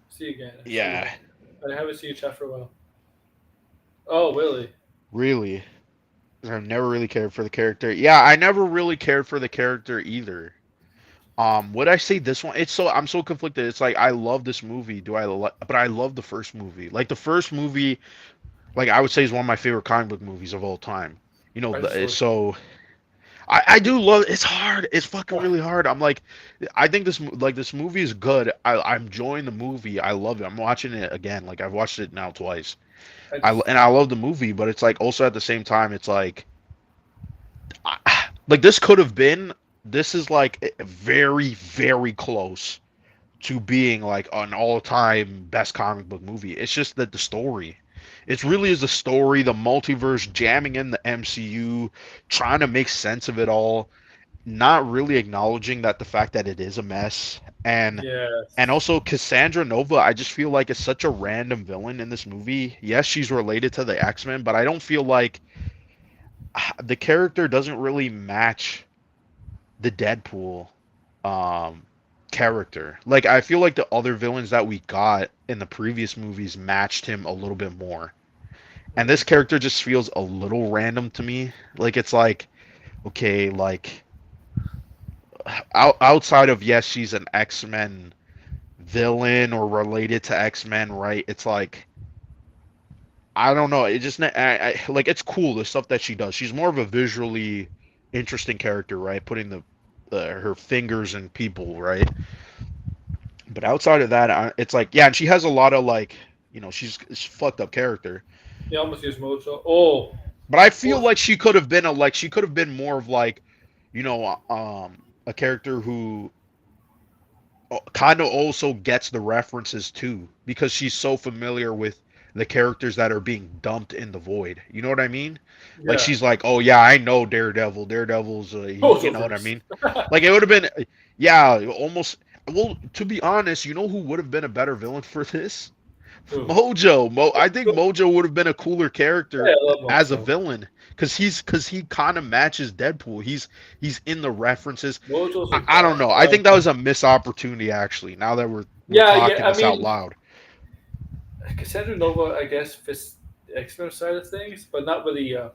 See you again. See you yeah, again. I haven't seen you chat for a while. Oh, really? really. I've never really cared for the character. Yeah, I never really cared for the character either. Would I say this one? I'm so conflicted. It's like I love this movie. But I love the first movie. Like the first movie, like I would say is one of my favorite comic book movies of all time. I just looked. So I do love. It's hard. It's fucking really hard. I'm like, I think this movie is good. I'm enjoying the movie. I love it. I'm watching it again. Like I've watched it now twice. I just. I love the movie, but it's like also at the same time, it's like like this could have been this is like very very close to being like an all-time best comic book movie. It's just that the story it really is the story, the multiverse jamming in the MCU, trying to make sense of it all, not really acknowledging that the fact that it is a mess. And Yes. also Cassandra Nova, I just feel like is such a random villain in this movie. Yes, she's related to the X-Men, but I don't feel like the character doesn't really match the Deadpool um character. Like I feel like the other villains that we got in the previous movies matched him a little bit more. And this character just feels a little random to me. Like it's like, okay, like outside of yes, she's an X-Men villain or related to X-Men, right? It's like I don't know. It just like it's cool the stuff that she does. She's more of a visually interesting character, right? Putting the her fingers in people, right? But outside of that, it's like yeah, and she has a lot of like she's a fucked up character. They almost use Mojo. Oh, But I feel oh, like she could have been a like she could have been more of like a character who kind of also gets the references too because she's so familiar with the characters that are being dumped in the void. You know what I mean? Like yeah. she's like, "Oh yeah, I know Daredevil. Daredevil's you know what I Mojoverse. mean?" Like it would have been yeah, almost well, to be honest, you know who would have been a better villain for this? Who? Mojo. I think Yeah, Mojo would have been a cooler character I love as a Mojo. villain because he kind of matches Deadpool. He's in the references. Mojo's a I don't know. I guy. think that was a missed opportunity actually. Now that we're Yeah, yeah. talking I this out mean, loud. Cassandra Nova, I guess, fits the X-Men side of things, but not really. Uh,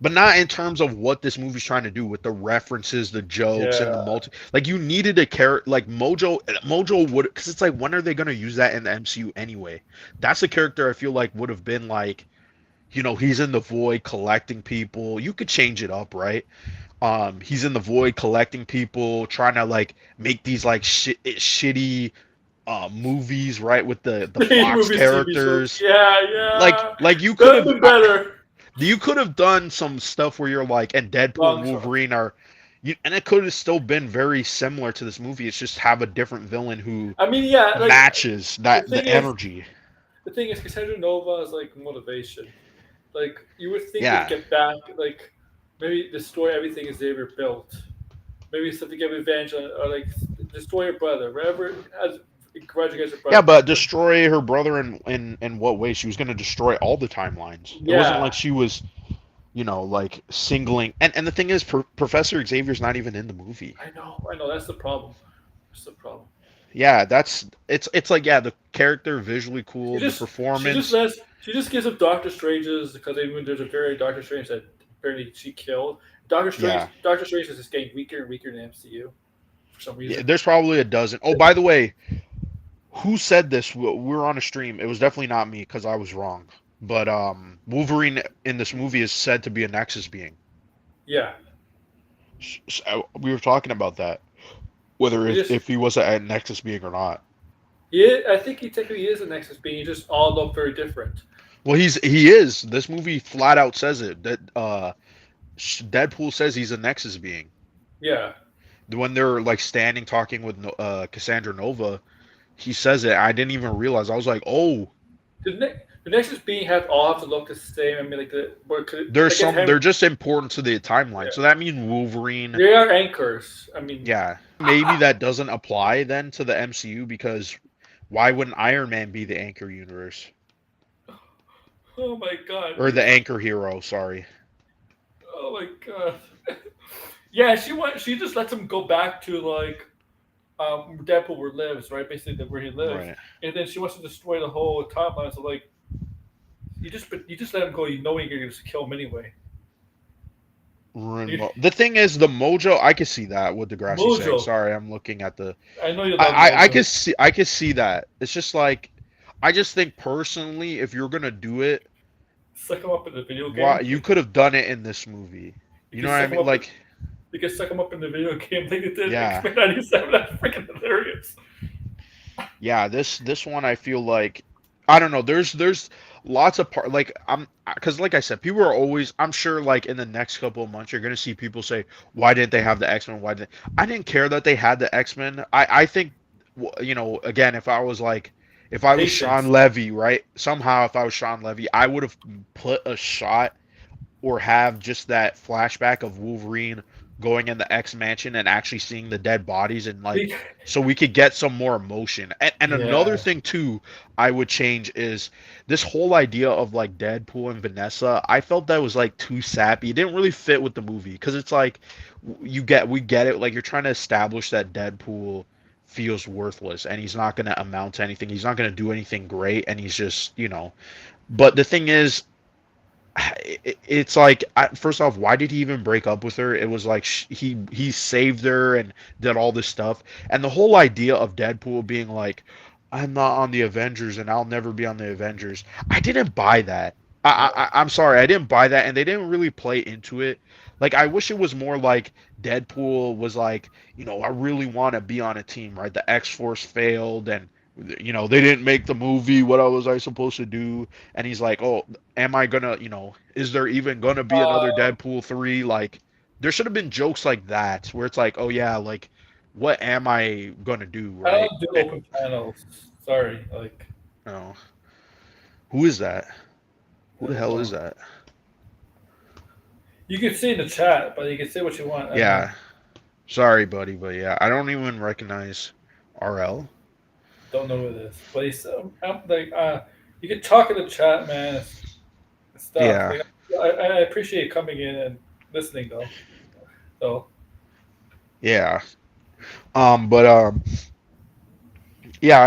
But not in terms of what this movie's trying to do with the references, the jokes, and the yeah. multi. Like you needed a character like Mojo. Mojo would because it's like when are they gonna use that in the MCU anyway? That's a character I feel like would have been like he's in the void collecting people. You could change it up, right? He's in the void collecting people, trying to like make these like shitty movies, right? With the Fox Movies, TV shows. characters. Yeah, Like yeah. you That could would have have been better. you could have done some stuff where you're like and Deadpool and Long shot. Wolverine are and it could have still been very similar to this movie. It's just have a different villain who I mean, yeah. Like matches the that the thing is, energy. the thing is, Cassandra Nova is like motivation. Like you would think they'd Yeah. get back, like maybe destroy everything Xavier built. Maybe something get revenge on, or like destroy your brother, whatever has a grudge against your Yeah, brother. but destroy her brother in what way? She was going to destroy all the timelines. It wasn't Yeah, like she was, like singling. And the thing is, Professor Xavier's not even in the movie. I know, I know. That's the problem. That's the problem. Yeah, it's like yeah, the character visually She cool, the just she just performance. lets she just gives up Doctor Strange's because even there's a very Doctor Strange that apparently she killed. Yeah. Doctor Strange is just getting weaker and weaker in the MCU for some Yeah, reason. there's probably a dozen. Oh, by the way, who said this? We were on a stream. It was definitely not me because I was wrong. But Wolverine in this movie is said to be a Nexus being. Yeah, We were talking about that, whether he just if he was a Nexus being or not. I think he technically is a Nexus being. He just all look very different. Well, he is. This movie flat out says it. That Deadpool says he's a Nexus being. Yeah, When they're like standing talking with Cassandra Nova, he says it. I didn't even realize. I was like, oh, the Nexus being all have to look the same. I mean, like the what could there's I guess some. They're him. just important to the timeline. Yeah, So that means Wolverine. they are anchors. I mean, Yeah, maybe that doesn't apply then to the MCU because why wouldn't Iron Man be the anchor universe oh my god, or the anchor hero? Sorry. oh my god. Yeah, she just lets him go back to like Deadpool where lives, right? Basically, where he lives, Right. and then she wants to destroy the whole timeline. So like, you just let him go. You know you're going to kill him anyway. You, The thing is, the Mojo. I could see that. What Degrassi saying. Mojo, Sorry, I'm looking at the. I know you love Mojo. I could see that. It's just like, I just think personally, if you're gonna do it, Suck him up in the video why game. you could have done it in this movie. You You know can what I suck him mean? up. Like, You can suck him up in the video game like they did in yeah, X-Men '97. That's freaking hilarious. yeah. This one, I feel like, I don't know. There's lots of part like I'm because like I said, people are always. I'm sure like in the next couple of months, you're gonna see people say, why didn't they have the X-Men? Why didn't I didn't care that they had the X-Men. I think again, if I was like. If I was Patience. Sean Levy, right? Somehow, if I was Sean Levy, I would have put a shot or have just that flashback of Wolverine going in the X Mansion and actually seeing the dead bodies and like Be- so we could get some more emotion. And another yeah. thing too I would change is this whole idea of like Deadpool and Vanessa. I felt that was like too sappy. It didn't really fit with the movie because it's like we get it like you're trying to establish that Deadpool feels worthless and he's not going to amount to anything. He's not going to do anything great and he's just, But the thing is, it's like first off, why did he even break up with her? It was like he saved her and did all this stuff, and the whole idea of Deadpool being like, I'm not on the Avengers and I'll never be on the Avengers. I didn't buy that. I'm sorry, I didn't buy that, and they didn't really play into it. Like, I wish it was more like Deadpool was like, I really want to be on a team, right? The X Force failed, and they didn't make the movie. What was I supposed to do? And he's like, oh, am I gonna, is there even gonna be another Uh, Deadpool 3? Like, there should have been jokes like that where it's like, oh yeah, like, what am I gonna do, I right? don't do open panels. Sorry, like Oh, who is that? Who I the don't hell know. is that? You can see in the chat, but you can say what you want. I mean, Yeah, sorry, buddy, but yeah, I don't even recognize RL. don't know who it is, but he's like you can talk in the chat, man, and stuff. Yeah, Like I appreciate you coming in and listening though. So yeah. But yeah,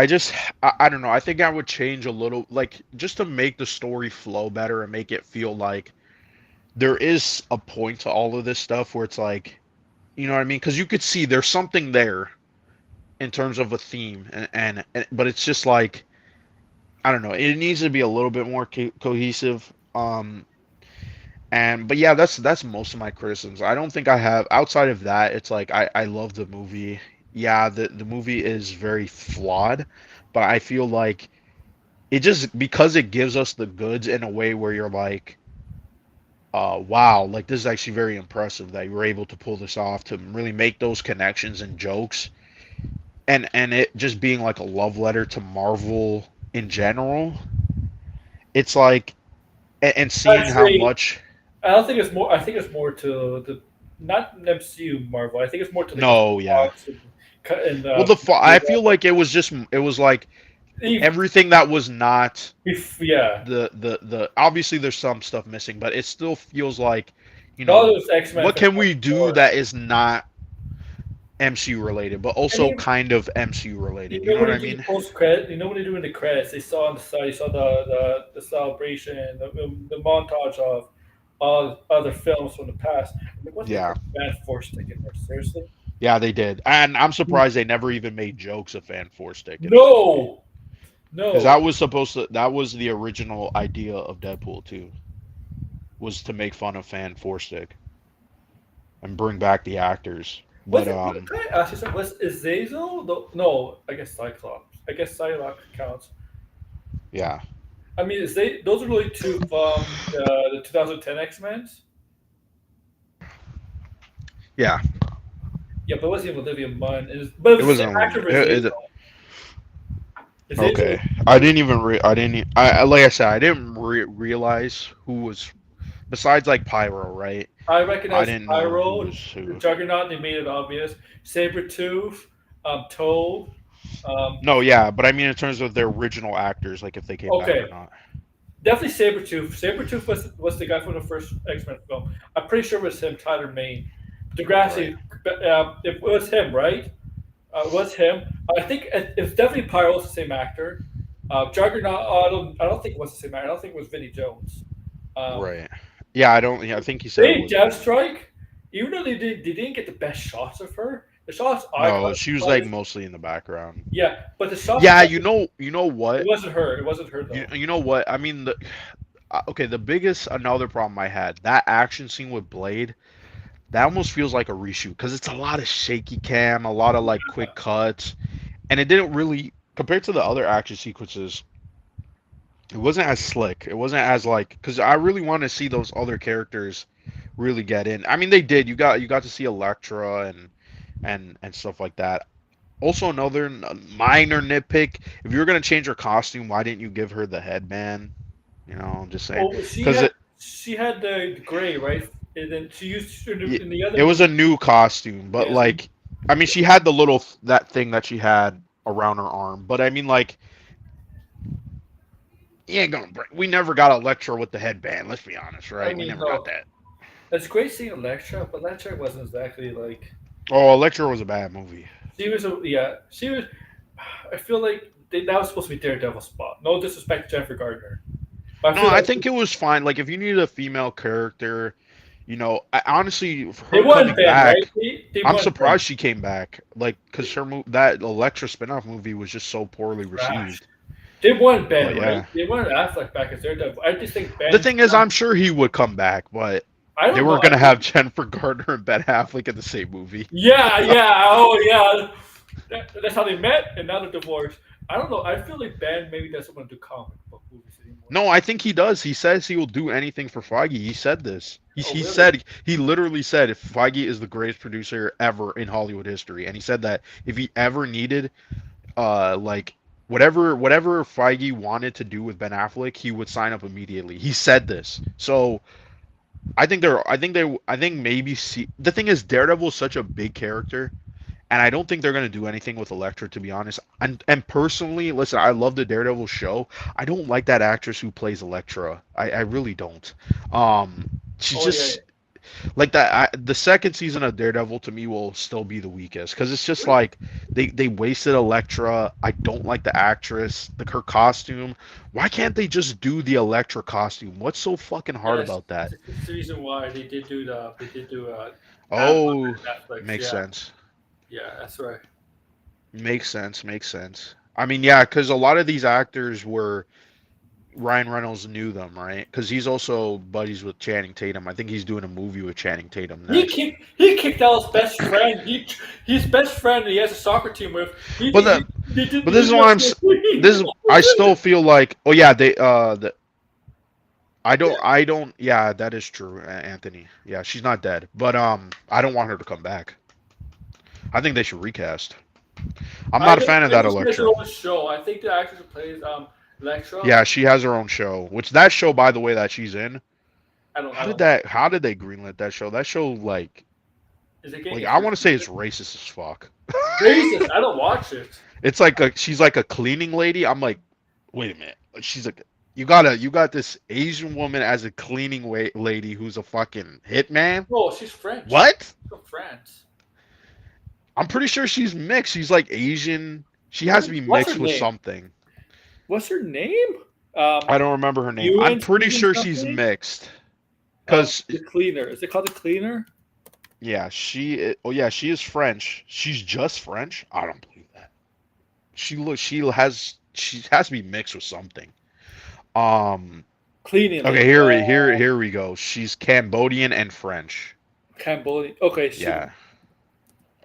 I don't know. I think I would change a little, like, just to make the story flow better and make it feel like there is a point to all of this stuff where it's like, you know what I mean? Because you could see there's something there in terms of a theme, and but it's just like, I don't know. It needs to be a little bit more cohesive. And but yeah, that's most of my criticisms. I don't think I have outside of that. It's like I love the movie. Yeah, the movie is very flawed, but I feel like it just because it gives us the goods in a way where you're like, wow, like this is actually very impressive that you were able to pull this off to really make those connections and jokes, and it just being like a love letter to Marvel in general. It's like, and seeing how actually, much. I don't think it's more. I think it's more to the not MCU Marvel. I think it's more to like the No, yeah. Fox and Well, I feel like it was like if, everything that was not yeah, the obviously there's some stuff missing, but it still feels like, all those X Men, what can we Fantastic do Four. that is not MCU related, but And also kind of MCU you related. You know know when what they I do the mean? post credit, you know when they do in the credits, they saw on the side, you saw the celebration, the montage of all other films from the past. I'm like, what they Yeah. put Fan Force stick in there? Seriously? Yeah, they did. And I'm surprised they never even made jokes of Fan Four Stick in this movie. No, Because no. that was the original idea of Deadpool too, was to make fun of Fan Four Stick and bring back the actors. Was But it? Can I ask you something? Was Azazel? No, I guess Cyclops. I guess Cyclops counts. yeah. I mean, is they those are really two from the 2010 X Men's. Yeah. Yeah, but it wasn't even Olivia Munn. But it It was the same wasn't actor Olivia. for Azazel. Azazel. Okay. I didn't even I didn't like I said, I didn't realize who was besides like Pyro, right? I I recognize didn't know who Pyro, was who. Juggernaut. They made it obvious. Sabretooth, Toad. Um, No, yeah, but I mean in terms of their original actors, like if they came back or okay, not. definitely Sabretooth. Sabretooth was the guy from the first X Men film. I'm pretty sure it was him, Tyler Maine. Right. Degrassi, it was him, right? It was him. I think it's definitely Pyro. It's the same actor. Juggernaut. I don't think it was the same actor. I don't think it was Vinnie Jones. Um, Right. Yeah, I don't. Yeah, I think he said it they was Vinny. Deathstrike. Even though they didn't get the best shots of her, the shots I No, got she was like was mostly in the background. yeah, but the shots Yeah, I got, you know it what? wasn't her. It wasn't her though. You know what? I mean okay, the biggest another problem I had, that action scene with Blade, that almost feels like a reshoot because it's a lot of shaky cam, a lot of like quick cuts, and it didn't really compared to the other action sequences. It wasn't as slick. It wasn't as like because I really want to see those other characters really get in. I mean, they did. You got to see Elektra and stuff like that. Also, another minor nitpick: if you were gonna change her costume, why didn't you give her the headband? I'm just saying Well, because she had the gray right, and then she used in the other it was movie. a new costume, but Yes, like, I mean, she had the little that thing that she had around her arm, but I mean, like, you ain't gonna bring. We never got a lecture with the headband. Let's be honest, I right? We mean never got no, that. it's great seeing Elektra, but Elektra wasn't exactly like Oh, Electra was a bad movie. she was. She was. I feel like that was supposed to be Daredevil's spot. No disrespect to Jennifer Gardner. But I No, feel I like think it was fine. Like if you needed a female character, honestly, for they her want coming Ben, right? back, They I'm want Ben. surprised she came back. Like, cause that Elektra spinoff movie was just so poorly Trash. received. They want Ben, But right? yeah, They want Affleck back as Daredevil. I just think the Ben. thing is, I'm sure he would come back, but I they don't know. weren't gonna have Jennifer Garner and Ben Affleck in the same movie. Yeah, yeah. Oh, yeah. That's how they met, and now they're divorced. I don't know. I feel like Ben maybe doesn't want to do comic book movies anymore. No, I think he does. He says he will do anything for Feige. He said this. Oh, He really? said he literally said if Feige is the greatest producer ever in Hollywood history, and he said that if he ever needed like whatever Feige wanted to do with Ben Affleck, he would sign up immediately. He said this. So I think maybe see the thing is Daredevil is such a big character, and I don't think they're gonna do anything with Elektra to be honest. And personally, listen, I love the Daredevil show. I don't like that actress who plays Elektra. I really don't. She's Oh, yeah. just like that. The second season of Daredevil to me will still be the weakest because it's just like they wasted Elektra. I don't like the actress, her costume. Why can't they just do the Elektra costume? What's so fucking hard Yes, about that? it's the reason why they did do add on Oh, to Netflix. makes Yeah, sense. yeah, that's right. Makes sense. Makes sense. I mean, yeah, because a lot of these actors were Ryan Reynolds knew them, right? Because he's also buddies with Channing Tatum. I think he's doing a movie with Channing Tatum next. He kicked out his best friend. His best friend he has a soccer team with. But the Did but this he is why this is I still feel like oh yeah I don't yeah that is true Anthony, yeah, she's not dead, but I don't want her to come back. I think they should recast. I'm not a fan of I that think she has her Electra. own show. I think the actress who plays Electra. Yeah, she has her own show, which that show by the way that she's in, I don't know. how did they greenlit that show? That show Is it getting like I want to say confused? it's racist as fuck. Racist. I don't watch it. It's like she's like a cleaning lady. I'm like, wait a minute. She's like, you got this Asian woman as a cleaning lady who's a fucking hitman. No, she's French. What? She's from France. I'm pretty sure she's mixed. She's like Asian. She has to be What's her mixed with name? something. What's her name? I don't remember her name. I'm Ewan pretty Steven sure she's something? mixed. Cause The cleaner. Is it called the cleaner? yeah, oh yeah, she is French. She's just French. I don't believe that. She has to be mixed with something. Um. Cleaning Okay, lady. here we go. She's Cambodian and French. Cambodian. Okay, Yeah.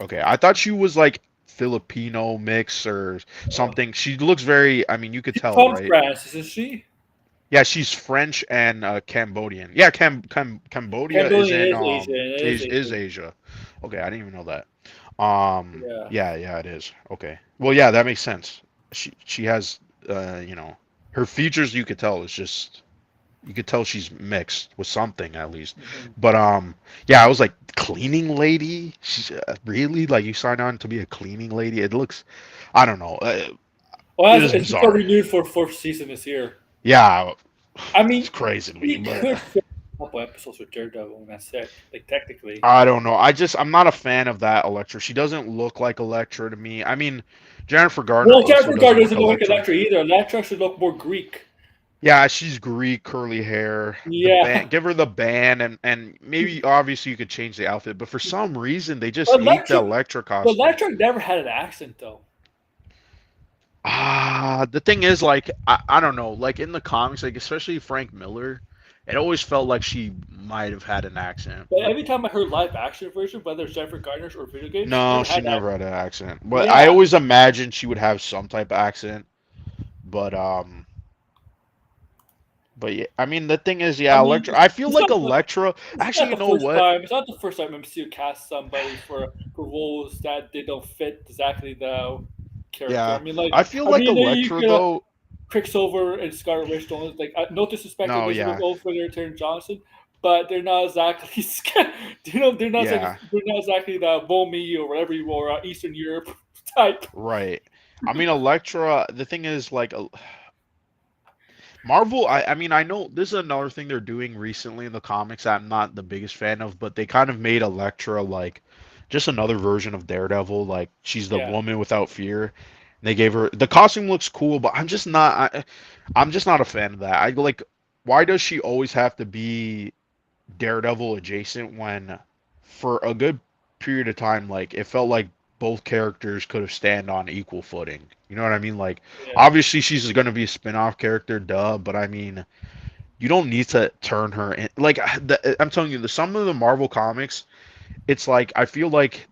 Okay. I thought she was like Filipino mix or something. She looks very. I mean, you could she's tell, from right? France, isn't she? Yeah, she's French and Cambodian. Yeah, Cambodia is Cambodian in is Asian. It is is Asian. Asia. Okay, I didn't even know that. Yeah. Yeah, it is. Okay. Well, yeah, that makes sense. She has her features you could tell is just you could tell she's mixed with something at least. Mhm. But yeah, I was like cleaning lady. She's really like you signed on to be a cleaning lady. It looks, I don't know. Well, It is it's got bizarre. renewed for fourth season this year. Yeah, I it's mean, crazy to me, we but could fit a couple episodes with Daredevil, and that's it. Like technically. I don't know. I'm not a fan of that Electra. She doesn't look like Electra to me. I mean, Jennifer Gardner Well, also Jennifer doesn't Garner look doesn't look like Electra. Electra either. Electra should look more Greek. Yeah, she's Greek, curly hair. The Yeah. band, give her the band, and maybe obviously you could change the outfit, but for some reason they just But ate the Electra, Electra but costume. Electra never had an accent though. The thing is, like, I don't know, like in the comics, like especially Frank Miller, it always felt like she might have had an accent. But every time I heard live action version, whether it's Jennifer Garner's or video games, she No, never she had that. never had an accent. But I Yeah. always imagined she would have some type of accent. But yeah, I mean the thing is, I yeah, mean, Electra. I feel it's like not Electra. it's not Actually, you the know first what? time. It's not the first time MCU cast somebody for roles that they don't fit exactly the character. Yeah, I mean, like I feel like you Electra could though. Quicksilver and Scarlet Witch don't like no disrespect to No, Elizabeth yeah, Olsen or Taron Johnson, but they're not exactly yeah, they're not exactly the Bomi or whatever you were Eastern Europe type. right. I mean, Electra. The thing is, like, Marvel. I mean, I know this is another thing they're doing recently in the comics that I'm not the biggest fan of, but they kind of made Electra like just another version of Daredevil. Like, she's the Yeah, woman without fear. They gave her the costume looks cool, but I'm just not. I'm just not a fan of that. I like. why does she always have to be Daredevil adjacent when for a good period of time like it felt like both characters could have stand on equal footing. You know what I mean? Like Yeah. obviously she's going to be a spin-off character, duh, but I mean, you don't need to turn her in like I'm telling you the some of the Marvel comics, it's like I feel like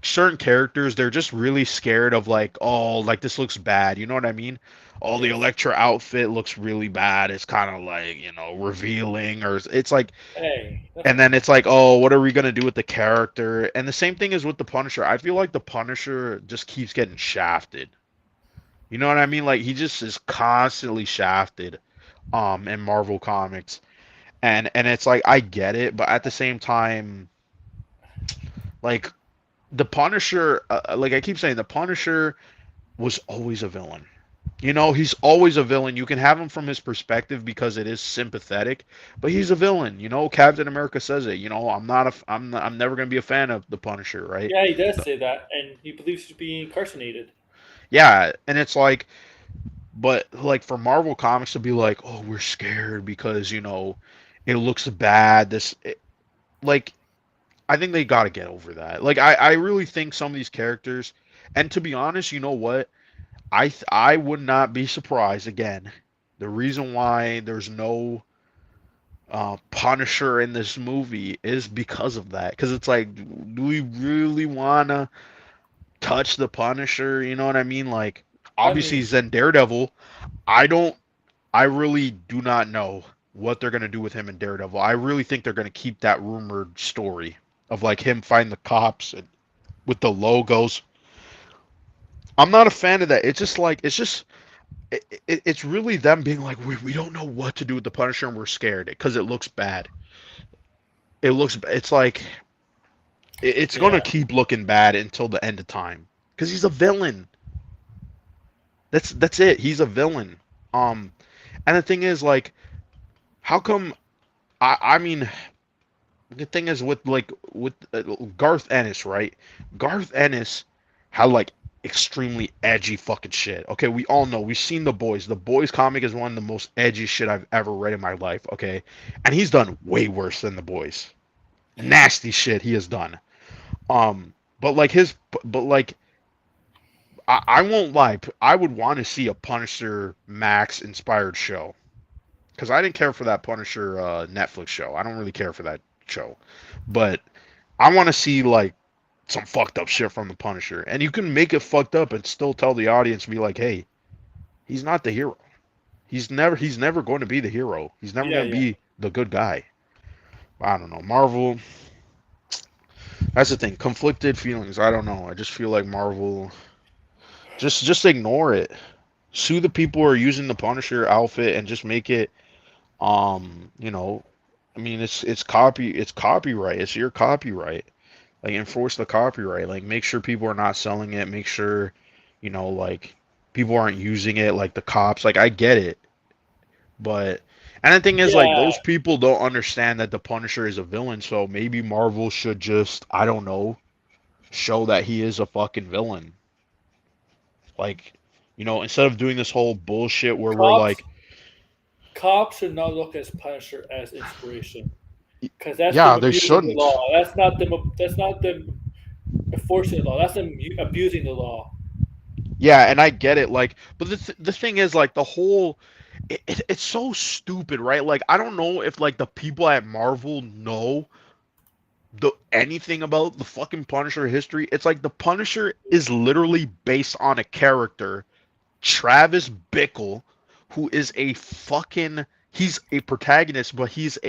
certain characters they're just really scared of like oh like this looks bad, you know what I mean? Oh, the Yes. Elektra outfit looks really bad, it's kind of like revealing, or it's like, Hey, and nothing. then it's like oh what are we going to do with the character, and the same thing is with the Punisher. I feel like the Punisher just keeps getting shafted, you know what I mean? Like he just is constantly shafted in Marvel comics, and it's like I get it, but at the same time like the Punisher, like I keep saying, the Punisher was always a villain. He's always a villain. You can have him from his perspective because it is sympathetic, but he's a villain. Captain America says it. I'm not a, I'm never gonna be a fan of the Punisher, right? Yeah, he does say that, and he believes he's being incarcerated. Yeah, and it's like, but like for Marvel Comics to be like, oh, we're scared because it looks bad. Like, I think they got to get over that. Like, I really think some of these characters, and to be honest, you know what? I would not be surprised again. The reason why there's no Punisher in this movie is because of that. Because it's like, do we really wanna touch the Punisher? You know what I mean? Like, I obviously mean, he's in Daredevil. I don't. I really do not know what they're gonna do with him in Daredevil. I really think they're gonna keep that rumored story of like him fighting the cops and with the logos. I'm not a fan of that. It's just like it's really them being like we don't know what to do with the Punisher and we're scared because it looks bad. It's like it's yeah, gonna keep looking bad until the end of time because he's a villain. That's it. He's a villain. Um, and the thing is like, how come? I mean, the thing is with Garth Ennis, right? Garth Ennis had like extremely edgy fucking shit. Okay, we all know. We've seen The Boys. The Boys comic is one of the most edgy shit I've ever read in my life. Okay, and he's done way worse than The Boys. Nasty shit he has done. But like but like I won't lie. I would want to see a Punisher Max inspired show because I didn't care for that Punisher Netflix show. I don't really care for that show, but I want to see like some fucked up shit from the Punisher, and you can make it fucked up and still tell the audience, be like, hey, he's not the hero. He's never going to be the hero. He's never yeah, going to yeah. be the good guy. I don't know. Marvel. That's the thing. Conflicted feelings. I don't know. I just feel like Marvel. Just ignore it. Sue the people who are using the Punisher outfit and just make it. I mean, it's copyright. It's your copyright. Like enforce the copyright. Like make sure people are not selling it. Make sure, like people aren't using it. Like the cops. Like I get it, but and the thing is, like Yeah, those people don't understand that the Punisher is a villain. So maybe Marvel should just, I don't know, show that he is a fucking villain. Like, instead of doing this whole bullshit where we're cops like, cops should not look at Punisher as inspiration because that's them yeah, they abusing the shouldn't. law. That's not them. That's not them enforcing the law. That's them abusing the law. Yeah, and I get it. Like, but the thing is, like, the whole it's so stupid, right? Like, I don't know if like the people at Marvel know the anything about the fucking Punisher history. It's like the Punisher is literally based on a character, Travis Bickle, who is a fucking he's a protagonist, but he's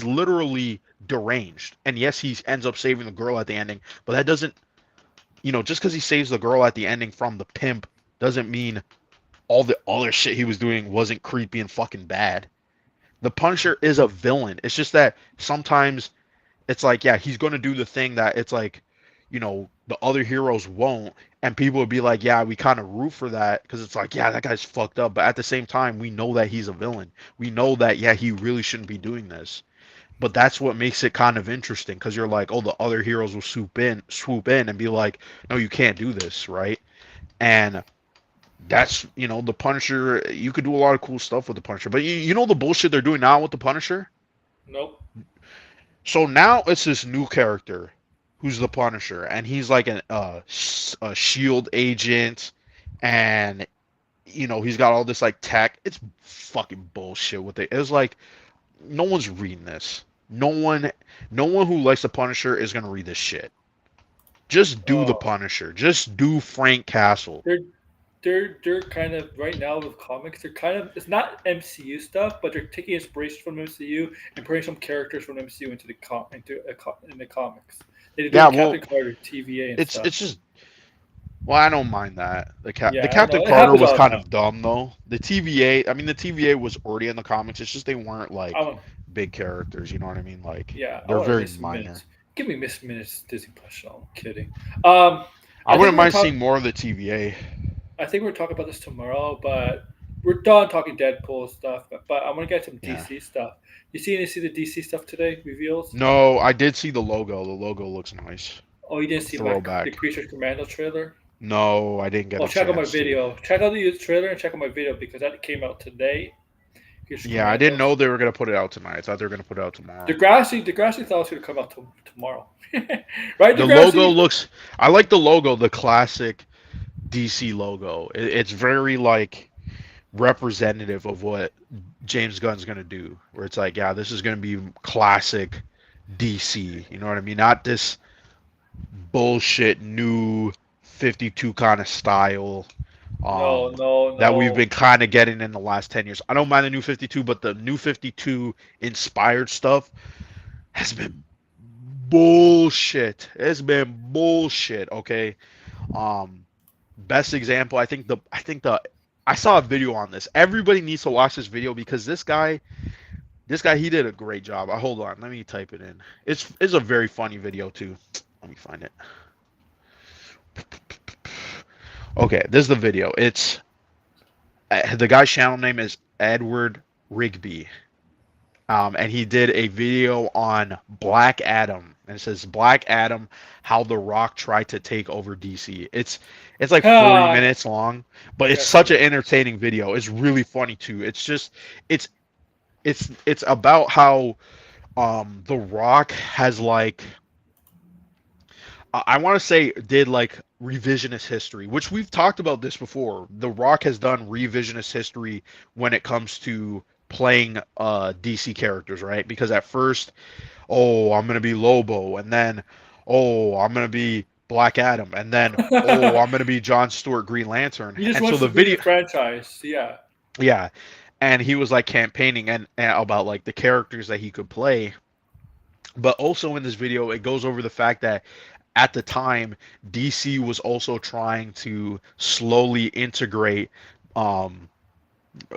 literally deranged. And yes, he ends up saving the girl at the ending, but that doesn't, just because he saves the girl at the ending from the pimp doesn't mean all the other shit he was doing wasn't creepy and fucking bad. The Punisher is a villain. It's just that sometimes it's like, yeah, he's going to do the thing that it's like, the other heroes won't. And people would be like, yeah, we kind of root for that because it's like, yeah, that guy's fucked up. But at the same time, we know that he's a villain. We know that, yeah, he really shouldn't be doing this. But that's what makes it kind of interesting because you're like, oh, the other heroes will swoop in and be like, no, you can't do this, right? And That's the Punisher. You could do a lot of cool stuff with the Punisher, but you know the bullshit they're doing now with the Punisher. Nope. So now it's this new character who's the Punisher, and he's like a Shield agent, and he's got all this like tech. It's fucking bullshit. What they it's like no one's reading this. No one who likes the Punisher is gonna read this shit. Just do the Oh, Punisher. Just do Frank Castle. they're they're kind of right now with comics. They're kind of it's not MCU stuff, but they're taking inspiration from MCU and putting some characters from MCU into in the comics. They do Yeah, with well, Captain Carter, TVA, and it's stuff. it's just well, I don't mind that. The Yeah, I Captain know it Carter happens was all the kind time. of dumb though. The TVA, I mean, the TVA was already in the comics. It's just they weren't I like want, big characters. You know what I mean? Like yeah, I they're want very Miss minor. Minutes. Give me Miss Minutes Disney Plus show. I'm kidding. Um, I I think wouldn't we're mind talk. seeing more of the TVA. I think we're talking about this tomorrow, but we're done talking Deadpool stuff. But I want to get some Yeah. DC stuff. You see the DC stuff today? Reveals. No, I did see the logo. The logo looks nice. Oh, you didn't see the Throwback. Creature Commando trailer? No, I didn't get Oh, a check out my chance to. video. Check out the trailer and check out my video because that came out today. Creature Yeah, I didn't Commandos. know they were gonna put it out tonight. I thought they were gonna put it out tomorrow. Degrassi thought it was going to come out tomorrow, right? The logo Degrassi. looks. I like the logo, the classic DC logo. It's very like representative of what James Gunn's gonna do. Where it's like, yeah, this is gonna be classic DC. You know what I mean? Not this bullshit new 52 kind of style No, um no, that we've no. been kind of getting in the last 10 years. I don't mind the new 52, but the new 52 inspired stuff has been bullshit. It's been bullshit, okay? Um best example, I think the I saw a video on this. Everybody needs to watch this video because this guy he did a great job. Hold on, let me type it in. It's a very funny video too. Let me find it. Okay, this is the video. It's the guy's channel name is Edward Rigby. And he did a video on Black Adam, and it says Black Adam, how The Rock tried to take over DC. It's like 40 Ah, minutes long, but I it's gotta see such an this. entertaining video. It's really funny too. It's it's about how The Rock has like I want to say did like revisionist history, which we've talked about this before. The Rock has done revisionist history when it comes to playing DC characters, right? Because at first, oh, I'm gonna be Lobo, and then, oh, I'm gonna be Black Adam, and then, oh, I'm gonna be John Stewart Green Lantern. He just And so wants to the be the video, franchise. Yeah. yeah, and he was like campaigning and about like the characters that he could play. But also in this video, it goes over the fact that at the time, DC was also trying to slowly integrate um,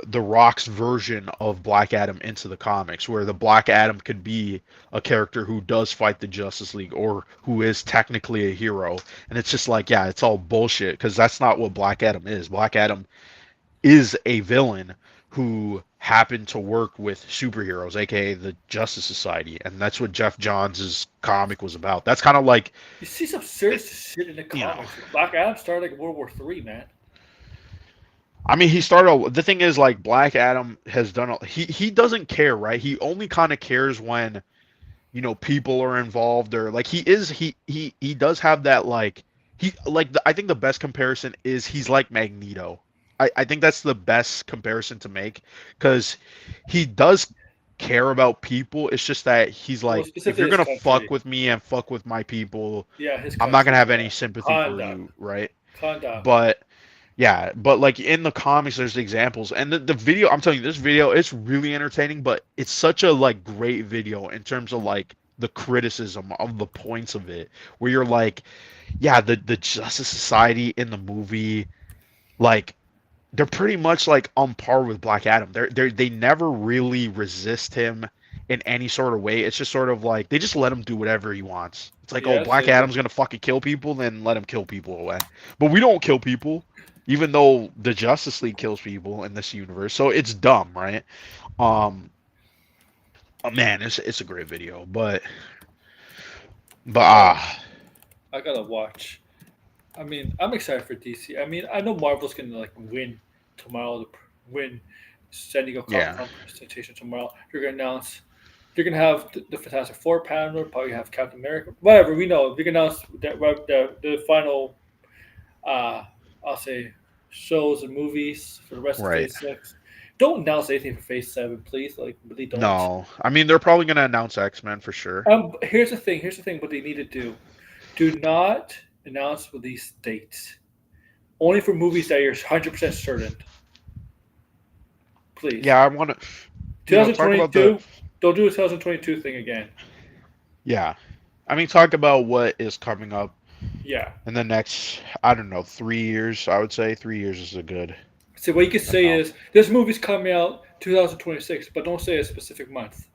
the Rock's version of Black Adam into the comics, where the Black Adam could be a character who does fight the Justice League or who is technically a hero. And it's just like, yeah, it's all bullshit because that's not what Black Adam is. Black Adam is a villain who happened to work with superheroes, aka the Justice Society, and that's what Jeff Johns' comic was about. That's kind of like, You see some serious shit in the you know, comics. Black Adam started like World War III, man. I mean, he started. The thing is, like, Black Adam has done. He doesn't care, right? He only kind of cares when people are involved or like he does have that like I think the best comparison is he's like Magneto. I think that's the best comparison to make because he does care about people. It's just that he's Well, like, if specifically you're his gonna fuck country. with me and fuck with my people, Yeah, his I'm not gonna country. have Yeah. any sympathy for Conduct. you, right? Conduct. But yeah, but like in the comics, there's examples, and the video. I'm telling you, this video it's really entertaining, but it's such a like great video in terms of like the criticism of the points of it, where you're like, yeah, the Justice Society in the movie, like they're pretty much like on par with Black Adam. They never really resist him in any sort of way. It's just sort of like they just let him do whatever he wants. It's like, oh, Yes, Black they do. Adam's gonna fucking kill people, then let him kill people away. But we don't kill people, even though the Justice League kills people in this universe. So it's dumb, right? Um, man, it's a great video, but I gotta ah, I gotta watch. I mean, I'm excited for DC. I mean, I know Marvel's gonna like win tomorrow. Win San Diego Comic Yeah, Con presentation tomorrow. They're gonna announce. They're gonna have the Fantastic Four panel. Probably have Captain America. Whatever we know. They're gonna announce that the final. Uh, I'll say shows and movies for the rest of right. Phase 6. Don't announce anything for Phase 7, please. Like, really don't. No, I mean they're probably gonna announce X-Men for sure. Here's the thing. Here's the thing. What they need to do. Do not announce release dates. Only for movies that you're 100% certain. Please. Yeah, I want to, talk about the 2022. Don't do a 2022 thing again. yeah. I mean, talk about what is coming up Yeah. in the next, I don't know, 3 years. I would say 3 years is a good So what you could say enough. is this movie's coming out 2026, but don't say a specific month.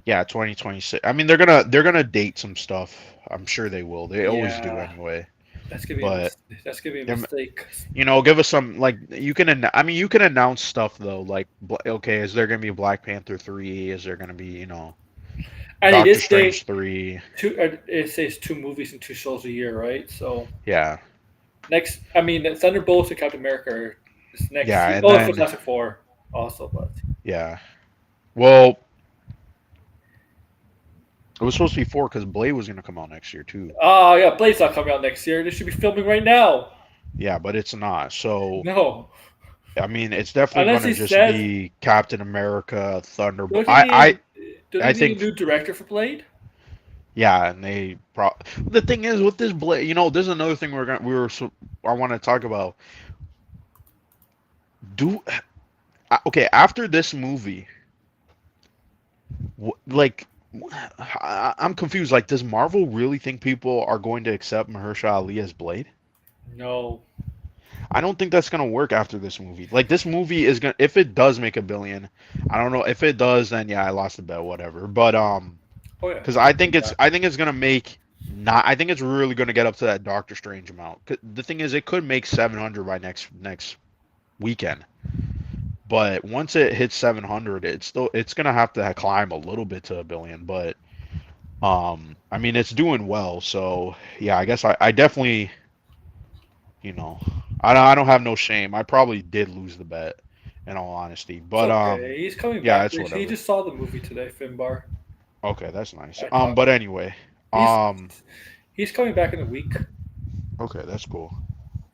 Yeah, 2026. I mean, they're gonna date some stuff. I'm sure they will. They always do Yeah, anyway. that's gonna be a But that's gonna be a there- mistake. give us some like you can. I mean, you can announce stuff though. Like, okay, is there gonna be Black Panther 3? Is there gonna be And it Doctor is Strange say 3? two. It says two movies and two shows a year, right? So Yeah, next, I mean, Thunderbolts and Captain America is next yeah, year. and Oh, it's then Fantastic Four also, but yeah. Well, it was supposed to be 4 because Blade was gonna come out next year too. oh yeah, Blade's not coming out next year. They should be filming right now. Yeah, but it's not. So No, I mean, it's definitely unless gonna he just says, be Captain America, Thunderbolt. don't you need don't I you need a think new director for Blade? yeah, and the thing is with this Blade, this is another thing I want to talk about. Do okay after this movie, like I'm confused. Like, does Marvel really think people are going to accept Mahershala Ali as Blade? No. I don't think that's gonna work after this movie. Like, this movie is gonna, if it does make 1 billion, I don't know. If it does, then yeah, I lost the bet, whatever. But Oh yeah, because you can do that. I think it's gonna make not. I think it's really gonna get up to that Doctor Strange amount. 'Cause the thing is, it could make 700 by next weekend. But once it hits 700, it's gonna have to climb a little bit to 1 billion. But I mean, it's doing well. So yeah, I guess I definitely, you know, I don't have no shame. I probably did lose the bet, in all honesty. It's But okay. He's coming yeah, back. it's He whatever. just saw the movie today, Finbar. Okay, that's nice. I talked. But anyway, He's um, he's coming back in a week. okay, that's cool.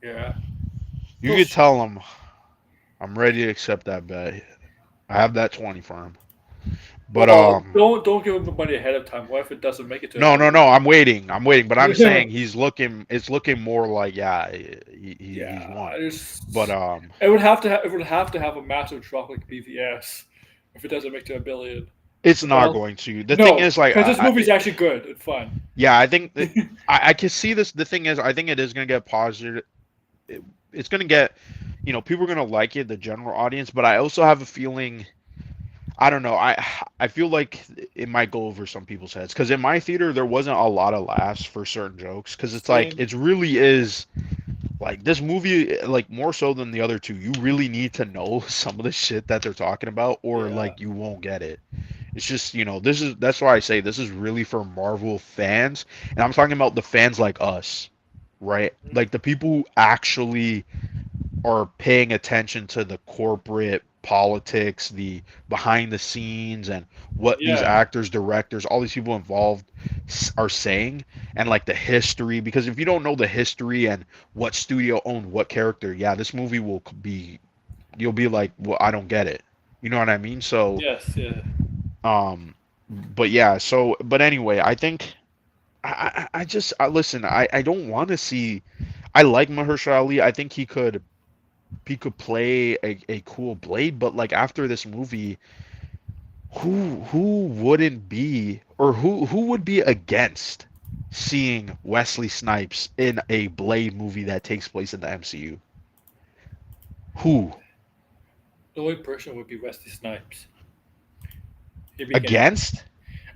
Yeah. You He'll could sh- tell him I'm ready to accept that bet. I have that 20 for him. But well, don't give him the money ahead of time. What if it doesn't make it to a no, no, billion? no. I'm waiting. I'm waiting. But I'm saying he's looking. It's looking more like yeah, he's Yeah, won. there's. But It would have to have a massive drop like BVS if it doesn't make to a billion. it's not Well, going to. The thing no, is, like, because this movie's actually good and fun. yeah, I think I can see this. The thing is, I think it is going to get positive. It's going to get, people are going to like it, the general audience. But I also have a feeling. I don't know. I feel like it might go over some people's heads because in my theater there wasn't a lot of laughs for certain jokes because it's like Same. it really is like this movie like more so than the other two. You really need to know some of the shit that they're talking about or Yeah. like you won't get it. It's just that's why I say this is really for Marvel fans and I'm talking about the fans like us, right? Like the people who actually are paying attention to the corporate politics, the behind the scenes, and what these Yeah. actors, directors, all these people involved are saying, and like the history. Because if you don't know the history and what studio owned what character, yeah, this movie will be, you'll be like, well, I don't get it. You know what I mean? So, Yes. Yeah. but yeah, but anyway, I think. I just listen. I don't want to see. I like Mahershala Ali. I think he could play a cool Blade, but like after this movie, who wouldn't be or who would be against seeing Wesley Snipes in a Blade movie that takes place in the MCU? Who The only person would be Wesley Snipes. He'd be against. against?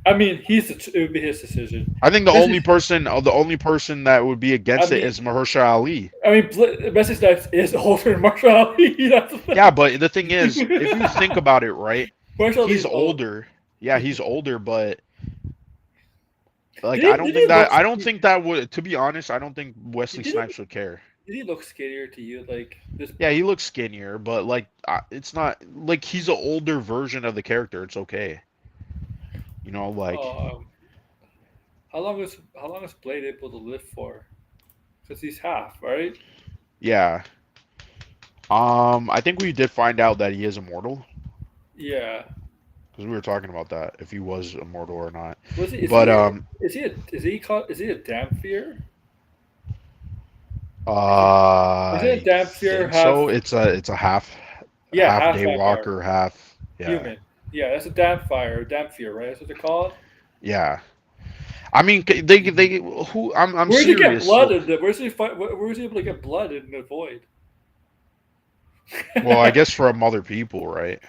I mean, it would be his decision. I think the This only is, person that would be I against it mean, is Mahershala Ali. Wesley Snipes is older than Marshall Ali. That's the thing. Yeah, but the thing is, if you think about it, right, Marshall Ali he's is old. older. Yeah, he's older, but Like Did he look? I don't think that would, to be honest, I don't think Wesley Did he Snipes would care. did he look skinnier to you? Like this? Yeah, he looks skinnier, but like it's not like he's an older version of the character. It's okay. You know, like Um, how long is Blade able to live for? Because he's half, right? yeah. I think we did find out that he is immortal Yeah. because we were talking about that if he was immortal or not. Was he? But Is he a Dampier? Is it a I Dampier think so. half? It's a Yeah, half half vampire, daywalker, half yeah. human. Yeah, that's a Dampier, right? That's what they're called. Yeah. I mean, they who I'm Where does he get serious. blood in the? Where's he find? Where's he able to get blood in the void? Well, I guess from other people, right?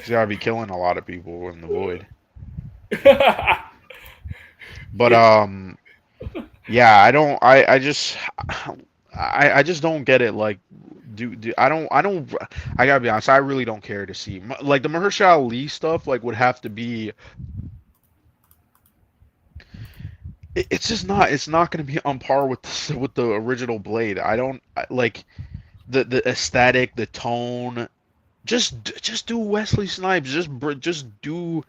He's got to be killing a lot of people in the void. But Yeah. yeah, I just I just don't get it. Like, I don't I gotta be honest. I really don't care to see like the Mahershala Ali stuff. Like, would have to be. It's just not. It's not gonna be on par with with the original Blade. I don't like the aesthetic, the tone. Just do Wesley Snipes. Just do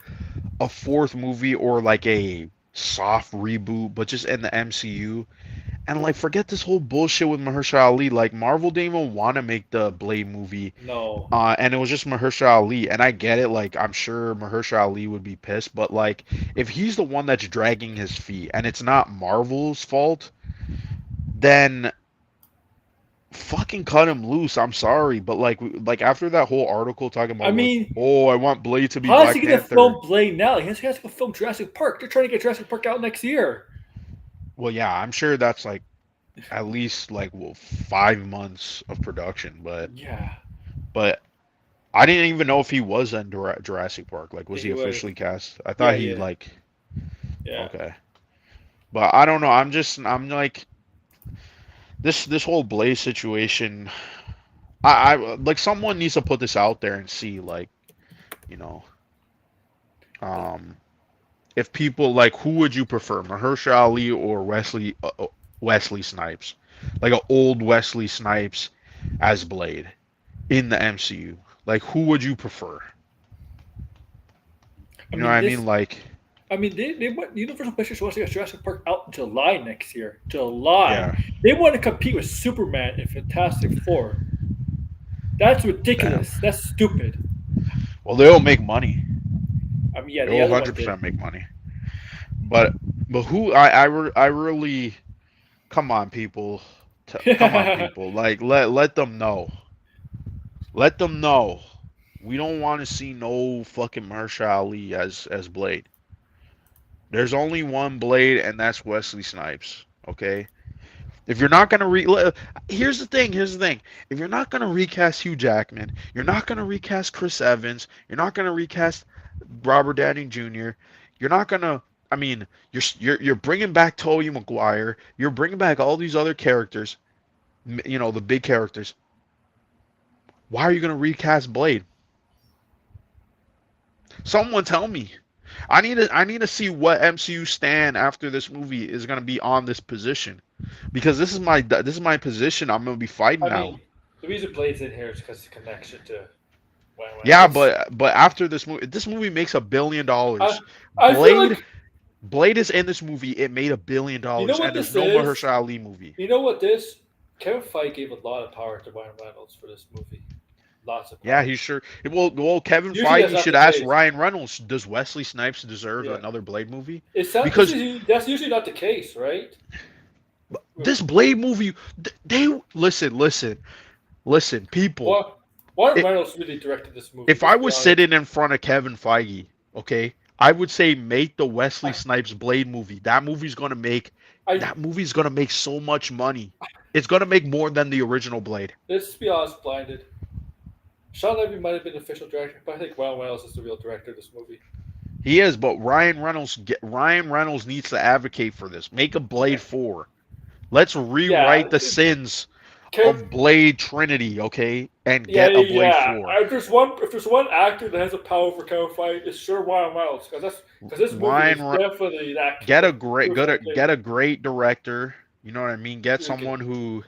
a fourth movie or like a soft reboot, but just in the MCU. And like forget this whole bullshit with Mahershala Ali. Like Marvel didn't even want to make the Blade movie, No. and it was just Mahershala Ali. And I get it. Like I'm sure Mahershala Ali would be pissed, but like if he's the one that's dragging his feet and it's not Marvel's fault, then fucking cut him loose. I'm sorry, but like after that whole article talking I about like, mean, oh, I want Blade to be how is he Black gonna Panther. film Blade now? He has to go film Jurassic Park. They're trying to get Jurassic Park out next year. Well, yeah, I'm sure that's like at least like well 5 months of production, Yeah, but I didn't even know if he was in Jurassic Park. Like, was yeah, he he was. officially cast? I Yeah, thought he he is. like Yeah. okay, but I don't know. I'm like this whole Blaze situation. I like someone needs to put this out there and see like you know um if people like who would you prefer, Mahershala Ali or Wesley Snipes, like an old Wesley Snipes as Blade in the MCU. Like, who would you prefer? I You know what mean, I mean? Like, they want Universal Pictures wants to get Jurassic Park out in July next year. July. yeah, They want to compete with Superman and Fantastic Four. That's damn. ridiculous. That's stupid. Well, they'll make money. I mean, yeah, They'll the other one did. 100% make money. But who I really come on people, come on people. Like let them know. Let them know. We don't want to see no fucking Mahershala Ali as Blade. There's only one Blade, and that's Wesley Snipes. Okay. If you're not gonna here's the thing. Here's the thing. If you're not gonna recast Hugh Jackman, you're not gonna recast Chris Evans. You're not gonna recast Robert Downey Jr. You're not gonna. I mean, you're bringing back Tobey Maguire. You're bringing back all these other characters. You know the big characters. Why are you gonna recast Blade? Someone tell me. I need to see what MCU stand after this movie is gonna be on this position, because this is my position. I'm gonna be fighting I now. mean, the reason Blade's in here is because of connection to Ryan Yeah, Reynolds. but after this movie makes $1 billion. I I feel Blade like Blade is in this movie. It made $1 billion, you know what and there's this no is. Mahershala Ali movie. You know what this. Kevin Feige gave a lot of power to Ryan Reynolds for this movie. Lots of Yeah, power. he sure. Well, Kevin Usually that's Feige not should the ask case. Ryan Reynolds. Does Wesley Snipes deserve Yeah. another Blade movie? This Because is that's usually not the case, right? this Blade movie, they listen, people. What Ryan It, Reynolds really directed this movie. if I Let's be was honest. sitting in front of Kevin Feige, okay, I would say make the Wesley Snipes Blade movie. I That movie's gonna make so much money. It's gonna make more than the original Blade. let's be honest, blinded. Sean Levy might have been the official director, but I think Ryan Reynolds is the real director of this movie. He is, but Ryan Reynolds needs to advocate for this. Make a Yeah, Blade 4. Let's yeah. rewrite the sins Kev, of Blade Trinity, okay, and yeah, get a Blade yeah. 4. If there's one actor that has a power for Kevin Feige, it's sure Ryan Reynolds because this movie is Ryan, definitely that get a the great, proof of get a great director. You know what I mean? Get we can someone who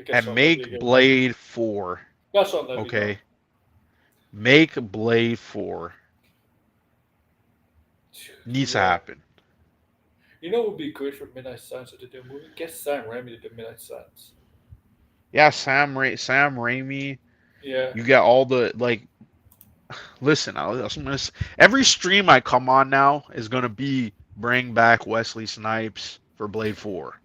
get and Sean Levy make again. Blade 4. Not Sean Levy though. Okay, make Blade 4. Needs to Yeah. happen. You know what would be great for Midnight Suns to do a movie? Get Sam Raimi to do Midnight Suns. Yeah, Sam Raimi. Yeah. You get all the like. Listen, every stream I come on now is gonna be bring back Wesley Snipes for Blade 4.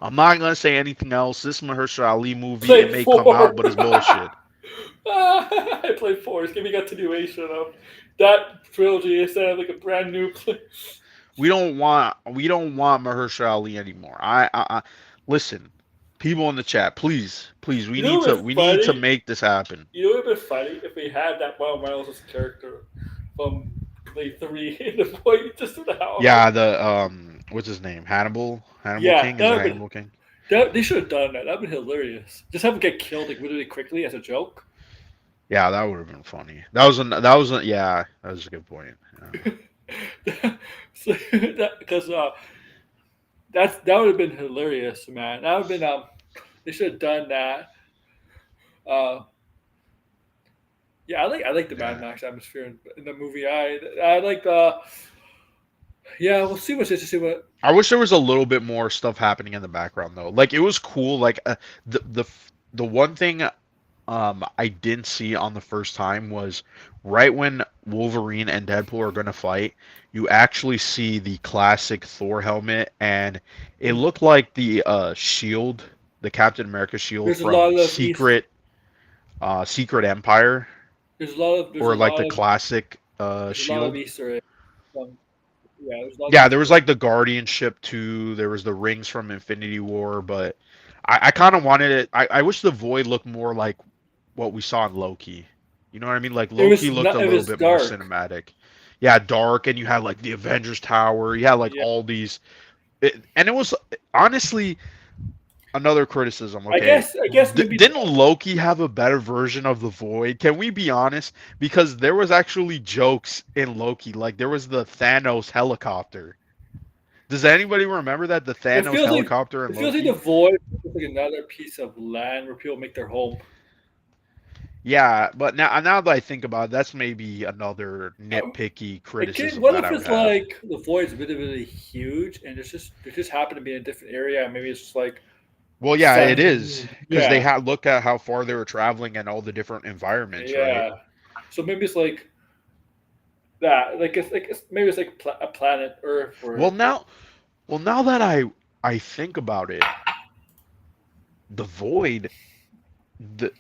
I'm not gonna say anything else. This Mahershala Ali movie, it Played may come out, four. but it's bullshit. I played four. It's giving a continuation of that trilogy instead of like a brand new. We don't want Mahershala Ali anymore. Listen, people in the chat, please, You know what's we need to funny? make this happen. You know what would be funny if we had that Wild Miles' character from Blade 3 in the point just in the house. Yeah, the what's his name? Hannibal Yeah, King, is that it would be Hannibal King? they should have done that. That'd be hilarious. Just have him get killed like really quickly as a joke. Yeah, that would have been funny. Yeah, that was a good point. Yeah. So, because that would have been hilarious, man. That would have been they should have done that. Uh, yeah, I like the Mad Yeah. Max atmosphere in the movie. I like the yeah. We'll see what's interesting. What I wish there was a little bit more stuff happening in the background though. Like it was cool. Like the one thing I didn't see on the first time was right when Wolverine and Deadpool are gonna fight, you actually see the classic Thor helmet, and it looked like the shield, the Captain America shield there's a lot from of east. Secret Empire, There's a or like lot the of classic there's a lot of shield. Easter eggs. Yeah, there's a lot of Yeah, there Easter was eggs. like the Guardianship too. There was the rings from Infinity War, but I kind of wanted it. I wish the Void looked more like what we saw in Loki. You know what I mean? Like It Loki was looked a not. It little was bit more dark. cinematic. Yeah, dark, and you had like the Avengers Tower. You had like Yeah, all these, and it was honestly another criticism. I Okay, guess. I guess maybe didn't Loki have a better version of the Void? Can we be honest? Because there was actually jokes in Loki. Like there was the Thanos helicopter. Does anybody remember that the it Thanos feels like helicopter in it feels like the Loki? void is like another piece of land where people make their home. Yeah, but now that I think about it, that's maybe another Um, nitpicky again, criticism what that if I would it's have. like the void's really really huge and it just happen to be in a different area and maybe it's just like Well, yeah, it sun. is because they Yeah, had look at how far they were traveling and all the different environments, right? yeah. So maybe it's like that. Like it's maybe it's like a planet Earth Well, or now, now that I think about it, the Void, the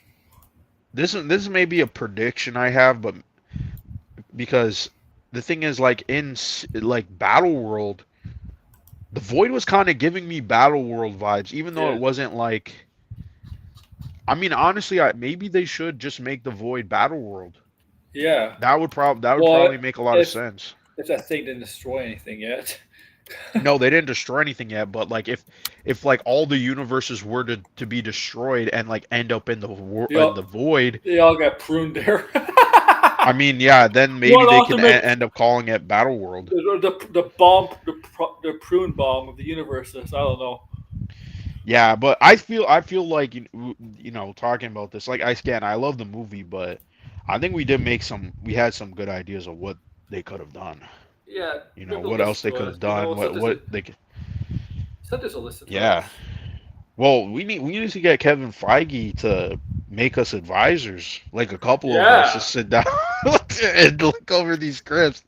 this may be a prediction I have, but because the thing is, like like Battle World, the Void was kind of giving me Battle World vibes, even though yeah, it wasn't like. I mean, honestly, maybe they should just make the Void Battle World. yeah. That would Well, probably make a lot of if sense. if that thing didn't destroy anything yet, No, they didn't destroy anything yet, but like if like all the universes were to be destroyed and like end up in they in the all void, they all got pruned there. I mean, yeah, then maybe One they can ultimate end up calling it Battle World. the bomb the prune bomb of the universes. I don't know. Yeah, but I feel like you know talking about this like I love the movie, but I think we had some good ideas of what they could have done. Yeah, You know, maybe what else listen they to could us. have You know, done, what they could. send us a listen to Yeah. us. Well, we need to get Kevin Feige to make us advisors, like a couple of us, to Yeah. sit down and look over these scripts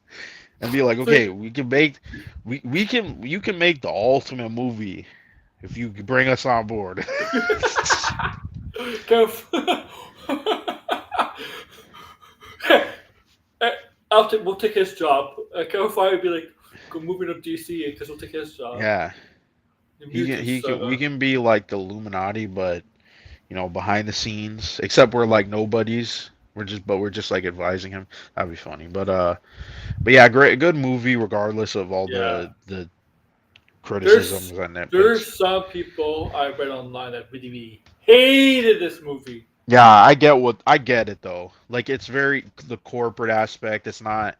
and be like, So okay, we can make we can you can make the ultimate movie if you bring us on board. Kev, we'll take his job. Kevin Feige would be like, go moving to DC because we'll take his job. Yeah, The mutants. we can be like the Illuminati, but you know, behind the scenes. Except we're like nobodies. We're just like advising him. That'd be funny. But yeah, great, good movie regardless of all Yeah. the criticisms There's and nitpicks. there's some people I read online that really Hated this movie. Yeah, I get it though. Like it's very the corporate aspect. It's not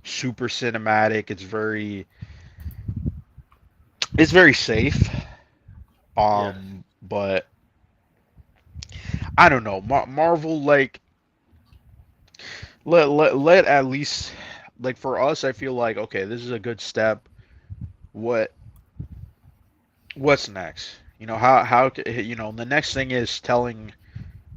super cinematic. It's very safe. Yes. But I don't know. Marvel like let at least like for us, I feel like okay, this is a good step. What what's next? The next thing is telling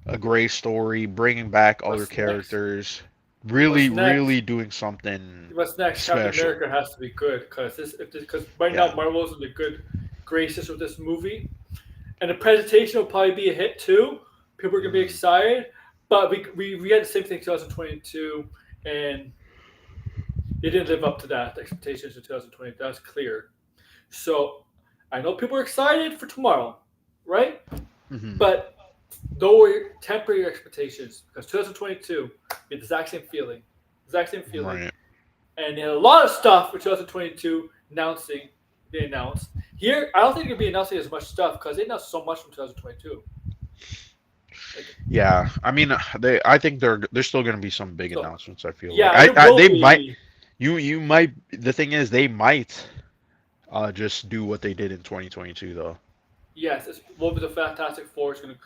a great story, bringing back other What's next? characters, really, What's next? really doing something What's next? Captain special. America has to be good because because right now Yeah. Marvel's in the good graces with this movie, and the presentation will probably be a hit too. People are gonna be Hmm. excited, but we had the same thing in 2022, and it didn't live up to that expectations in 2020. That's clear. So I know people are excited for tomorrow, right? Hmm. But lower temper your expectations because 2022 we had the exact same feeling, Right. and they had a lot of stuff for 2022 announcing. They announced here. I don't think they're gonna be announcing as much stuff because they announced so much from 2022. Like Yeah. I mean, I think there's still going to be some big so, announcements. I feel like yeah, there will they might. be. You might. The thing is, they might just do what they did in 2022 though. Yes, it's what the Fantastic Four is going to.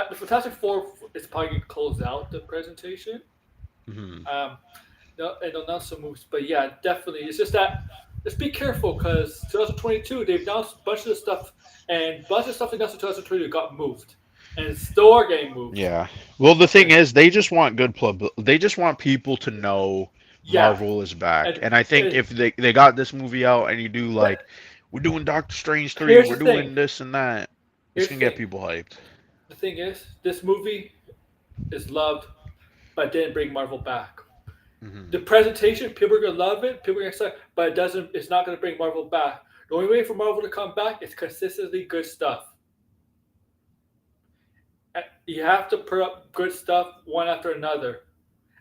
The Fantastic Four is probably going to close out the presentation. Hmm. Um, no, and they'll announce some moves, but yeah, definitely. It's just that just be careful because 2022 they've announced a bunch of the stuff, and a bunch of stuff they announced in 2022 got moved, and it's still are getting moved. Yeah. Well, the thing And is, they just want good pub. They just want people to know yeah, Marvel is back. and, And I think and if they got this movie out and you do but like, we're doing Doctor Strange 3, here's we're the thing. doing this and that, it's Here's the gonna get thing. people hyped. The thing is, this movie is loved, but didn't bring Marvel back. The Hmm. presentation, people are gonna love it, people are gonna excited, but it doesn't. It's not gonna bring Marvel back. The only way for Marvel to come back is consistently good stuff. You have to put up good stuff one after another.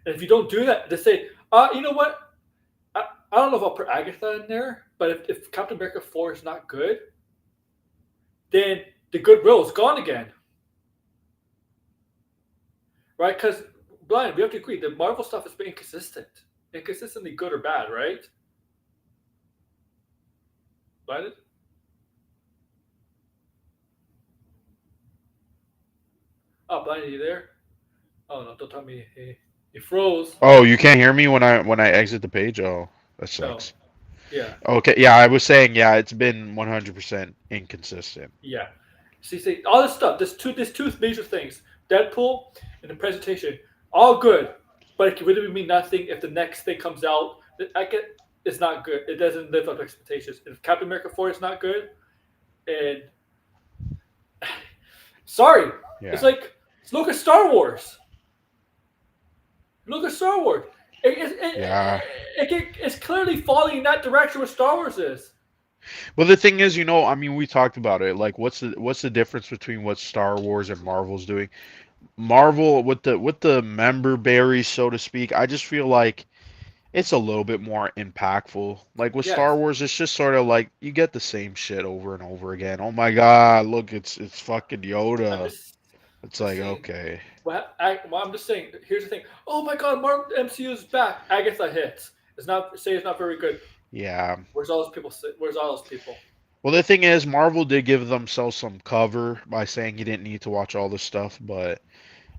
And if you don't do that, they say, you know what? I don't know if I'll put Agatha in there, but if Captain America 4 is not good, then the goodwill is gone again, right? Because, Brian, we have to agree, the Marvel stuff has been inconsistent. Inconsistently good or bad, right? Brian? Oh, Brian, are you there? Oh, no, don't tell me he froze. Oh, you can't hear me when I exit the page. Oh, that No. sucks. Yeah. Okay, yeah, I was saying, yeah, it's been 100% inconsistent. Yeah. See, all this stuff, there's two major things. Deadpool and the presentation, all good, but it can really mean nothing if the next thing comes out. I get it's not good. It doesn't live up to expectations. If Captain America 4 is not good, and sorry, it's Yeah. like look at Star Wars. Look at Star Wars. Yeah. It's clearly falling in that direction where Star Wars is. Well, the thing is, I mean, we talked about it. Like, what's the difference between what Star Wars and Marvel's doing? Marvel with the member berries, so to speak. I just feel like it's a little bit more impactful. Like with Star Yes, Wars, it's just sort of like you get the same shit over and over again. Oh my God, look, it's fucking I'm Yoda. It's just like saying. okay, I'm just saying. Here's the thing. Oh my God, Marvel MCU is back. Agatha hits. It's not very good. yeah. Where's all those people? Where's all those people? Well, the thing is, Marvel did give themselves some cover by saying you didn't need to watch all this stuff, but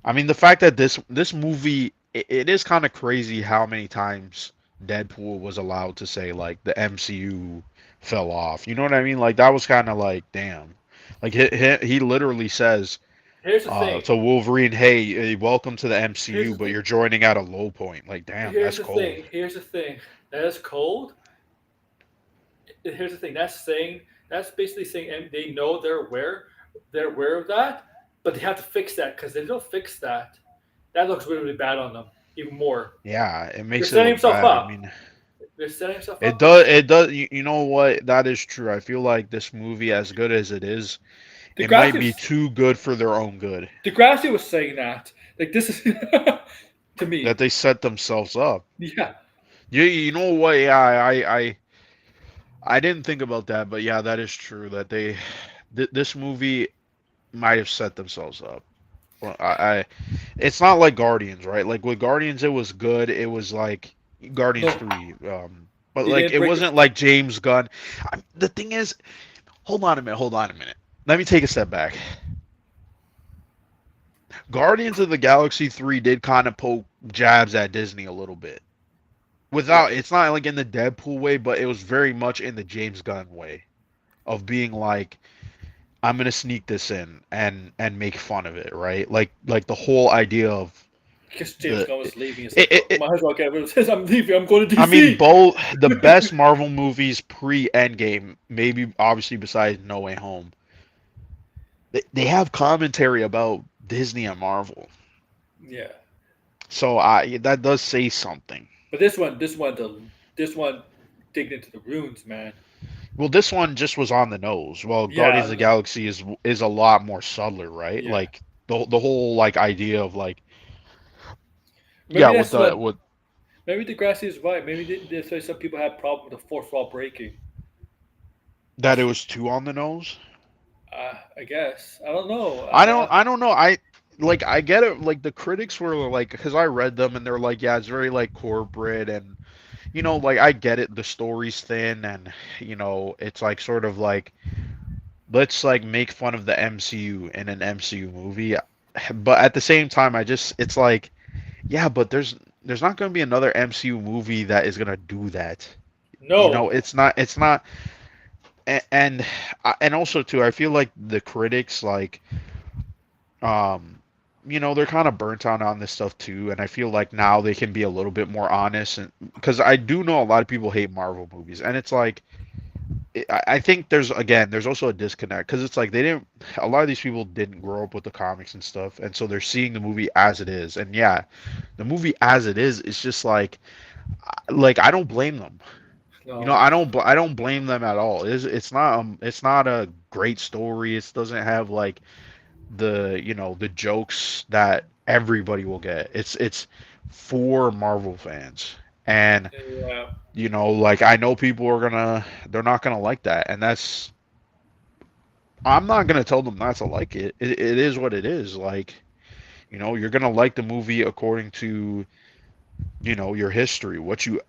I mean, the fact that this movie, it is kind of crazy how many times Deadpool was allowed to say like the MCU fell off. You know what I mean? Like that was kind of like damn. Like he literally says Here's the thing. to Wolverine, "Hey, welcome to the Here's MCU, the but thing. you're joining at a low point." Like damn, Here's that's the cold. thing. Here's the thing. That is cold. Here's the thing. That's basically saying, and they know they're aware of that, but they have to fix that because if they don't fix that, that looks really really bad on them even more. Yeah, it They're makes it setting look himself bad. I up. mean, They're setting himself it up in does. this. It does. You know what? That is true. I feel like this movie, as good as it is, it might be Degrassi, too good for their own good. Degrassi was saying that. Like this is to me. That they set themselves up. Yeah. You know what? Yeah, I didn't think about that, but yeah, that is true. That this movie. might have set themselves up. Well, it's not like Guardians, right? Like with Guardians, it was good. It was like Guardians No, 3, but they like didn't it break the. wasn't like James Gunn. The thing is, hold on a minute, hold on a minute. Let me take a step back. Guardians of the Galaxy 3 did kind of poke jabs at Disney a little bit. Yeah, Without, it's not like in the Deadpool way, but it was very much in the James Gunn way of being like, I'm gonna sneak this in and make fun of it, right? Like the whole idea of because James the Gunn was leaving. It's like, it, oh, it, it might as well get rid of this. I'm leaving. I'm going to I mean, DC. both the best Marvel movies pre Endgame, maybe obviously besides No Way Home, they have commentary about Disney and Marvel. Yeah, So I that does say something. but this one digged into the runes, man. Well, this one just was on the nose. Well, Guardians of Yeah, the Galaxy is a lot more subtler, right? yeah. Like the whole like idea of like yeah, Maybe with that's the what. with Maybe Degrassi is right. Maybe that's why some people have problem with the fourth wall breaking. that it was too on the nose. I guess I don't know. I don't know. I get it. Like the critics were like, because I read them and they're like, yeah, it's very like corporate and like I get it. The story's thin and it's like sort of like let's like make fun of the MCU in an MCU movie. But at the same time, it's like yeah, but there's not going to be another MCU movie that is going to do that. No, It's not and and also too, I feel like the critics like um they're kind of burnt out on this stuff too, and I feel like now they can be a little bit more honest and because I do know a lot of people hate Marvel movies and it's like I think there's also a disconnect because it's like a lot of these people didn't grow up with the comics and stuff and so they're seeing the movie as it is and yeah, the movie as it is just like I don't blame them. no. I don't blame them at all. It's not a great story. It doesn't have like the jokes that everybody will get. It's for Marvel fans. And Yeah, like I know people they're not gonna like that. And I'm not gonna tell them not to like it. It is what it is. Like, you're gonna like the movie according to your history, what you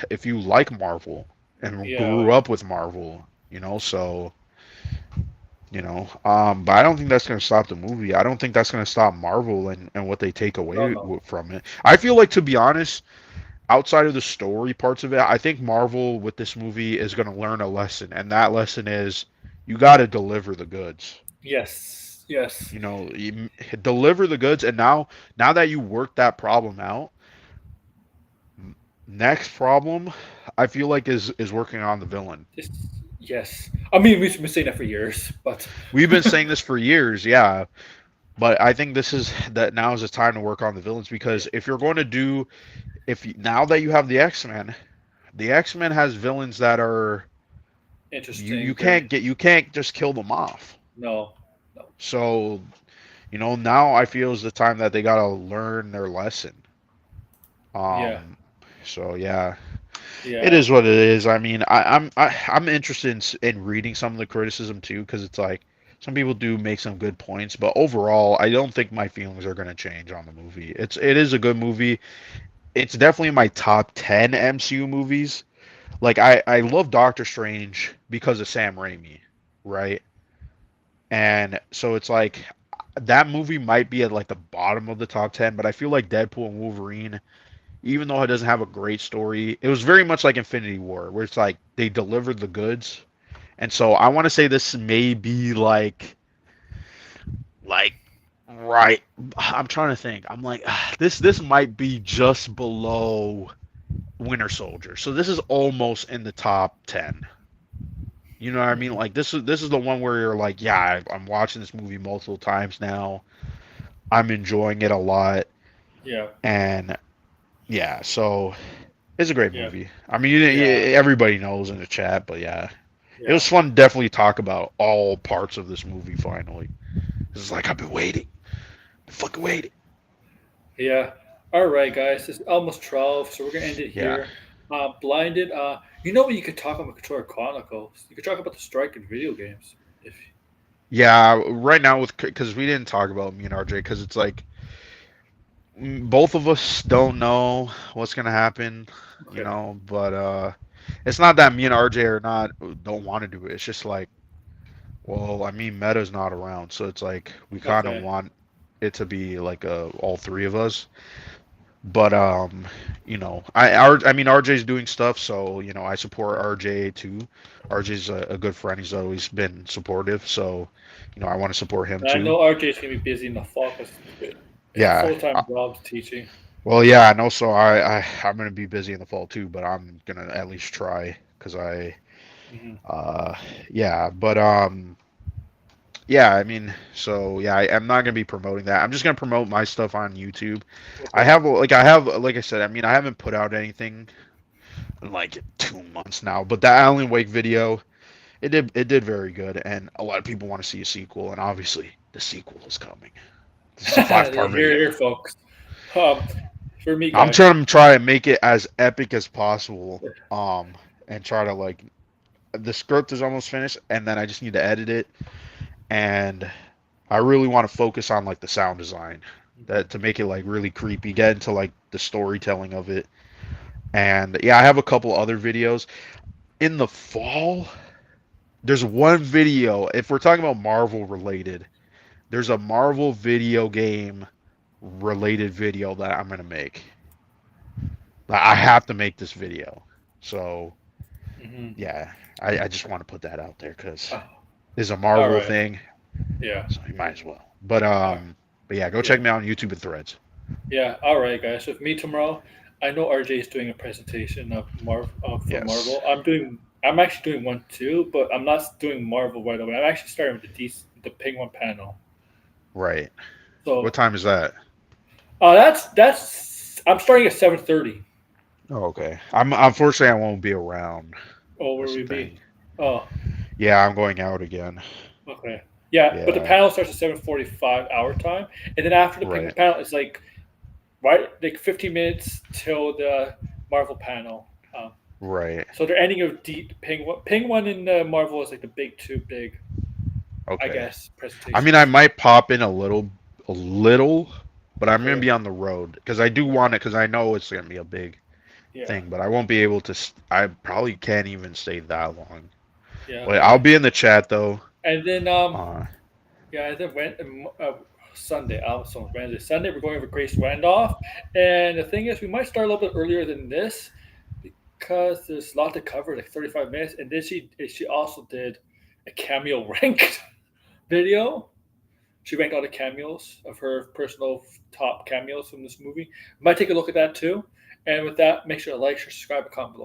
if you like Marvel and yeah. grew up with Marvel, so but I don't think that's going to stop the movie. I don't think that's going to stop Marvel and what they take No, away no. from it. I feel like, to be honest, outside of the story parts of it, I think Marvel with this movie is going to learn a lesson, and that lesson is you got to deliver the goods. Yes, yes. You deliver the goods, and now that you work that problem out, next problem I feel like is working on the villain. This, yes. I mean, we've been saying that for years, but We've been saying this for years, yeah, but I think now is the time to work on the villains yeah, because if you're going to do now that you have the X-Men has villains that are you interesting. Very. can't just kill them off. No, no. So, now I feel is the time that they got to learn their lesson. Yeah, Um so yeah, it yeah. is what it is. I mean, I'm interested in reading some of the criticism too because it's like some people do make some good points, but overall, I don't think my feelings are going to change on the movie. It is a good movie. It's definitely in my top 10 MCU movies. Like I love Doctor Strange because of Sam Raimi, right? And so it's like that movie might be at like the bottom of the top 10, but I feel like Deadpool and Wolverine, even though it doesn't have a great story, it was very much like Infinity War, where it's like they delivered the goods. And so I want to say this may be like right. I'm trying to think. I'm like this might be just below Winter Soldier. So this is almost in the top 10. You know what I mean? Mhm. Like this is the one where you're like, yeah, I'm watching this movie multiple times now. I'm enjoying it a lot, Yeah, and yeah, so it's a great yeah, movie. I mean, yeah, everybody knows in the chat, but yeah, it yeah, was fun to definitely talk about all parts of this movie finally. It's like I've been waiting, fucking waiting. yeah. All right, guys. It's almost 12, so we're gonna end it Yeah. here. Blinded. You know what? You could talk about Controller Chronicles. You could talk about the strike in video games. If Yeah, right now with because we didn't talk about me and RJ because it's like both of us don't know what's gonna happen, you Okay. know. But it's not that me and RJ are not don't want to do it. It's just like, well, I mean, Meta's not around, so it's like we kind of Okay. want it to be like all three of us. But you know, I mean RJ's doing stuff, so you know I support RJ too. RJ's a good friend. He's always been supportive, so you know I want to support him And I too. know RJ's gonna be busy in the fall because it's a Yeah. full time job teaching. Well, yeah, I know. So I'm gonna be busy in the fall too, but I'm gonna at least try because Hmm. uh yeah, but yeah, I mean, so yeah, I'm not gonna be promoting that. I'm just gonna promote my stuff on YouTube. Okay. I have like I said, I mean, I haven't put out anything in like 2 months now, but that Alan Wake video, it did very good, and a lot of people want to see a sequel, and obviously the sequel is coming. This is a five Here, part video. here, folks. Um, for me, I'm guys. trying to try and make it as epic as possible, and try to like the script is almost finished, and then I just need to edit it, and I really want to focus on like the sound design that to make it like really creepy, get into like the storytelling of it. And yeah, I have a couple other videos in the fall. There's one video, if we're talking about Marvel related, there's a Marvel video game related video that I'm gonna make. Like, I have to make this video. So Hmm. yeah, I just want to put that out there because Oh, it's a all Marvel right. thing, Yeah. so you might as well. But Uh, but yeah, go yeah. check me out on YouTube and Threads. Yeah. All right, guys. With me tomorrow, I know RJ is doing a presentation of for Yes. Marvel. I'm actually doing one too, but I'm not doing Marvel right away. I'm actually starting with the Penguin panel. Right. What So time is that? that's I'm starting at 7:30. Oh, okay. I'm unfortunately I won't be around. Oh, where That's the we be? thing. Oh, Yeah, I'm going out again. okay. Yeah, but the Yeah. panel starts at 7:45 our time, and then after the Penguin Right. panel, it's like 15 minutes till the Marvel panel. Right. So they're ending of deep Penguin. Penguin in Marvel is like the two big, I Okay. guess, I mean, I presentations. might pop in a little, but I'm gonna Okay. be on the road because I do want it because I know it's gonna be a big Yeah. thing, but I won't be able to. I probably can't even stay that long. Yeah. But I'll be in the chat though. And then Uh, yeah, and then Sunday. So Wednesday, Sunday, we're going over Grace Randolph, and the thing is, we might start a little bit earlier than this because there's a lot to cover, like 35 minutes, and then she also did a cameo ranked video. She ranked all the cameos of her personal top cameos from this movie. Might take a look at that too. And with that, make sure to like, share, subscribe, and comment below.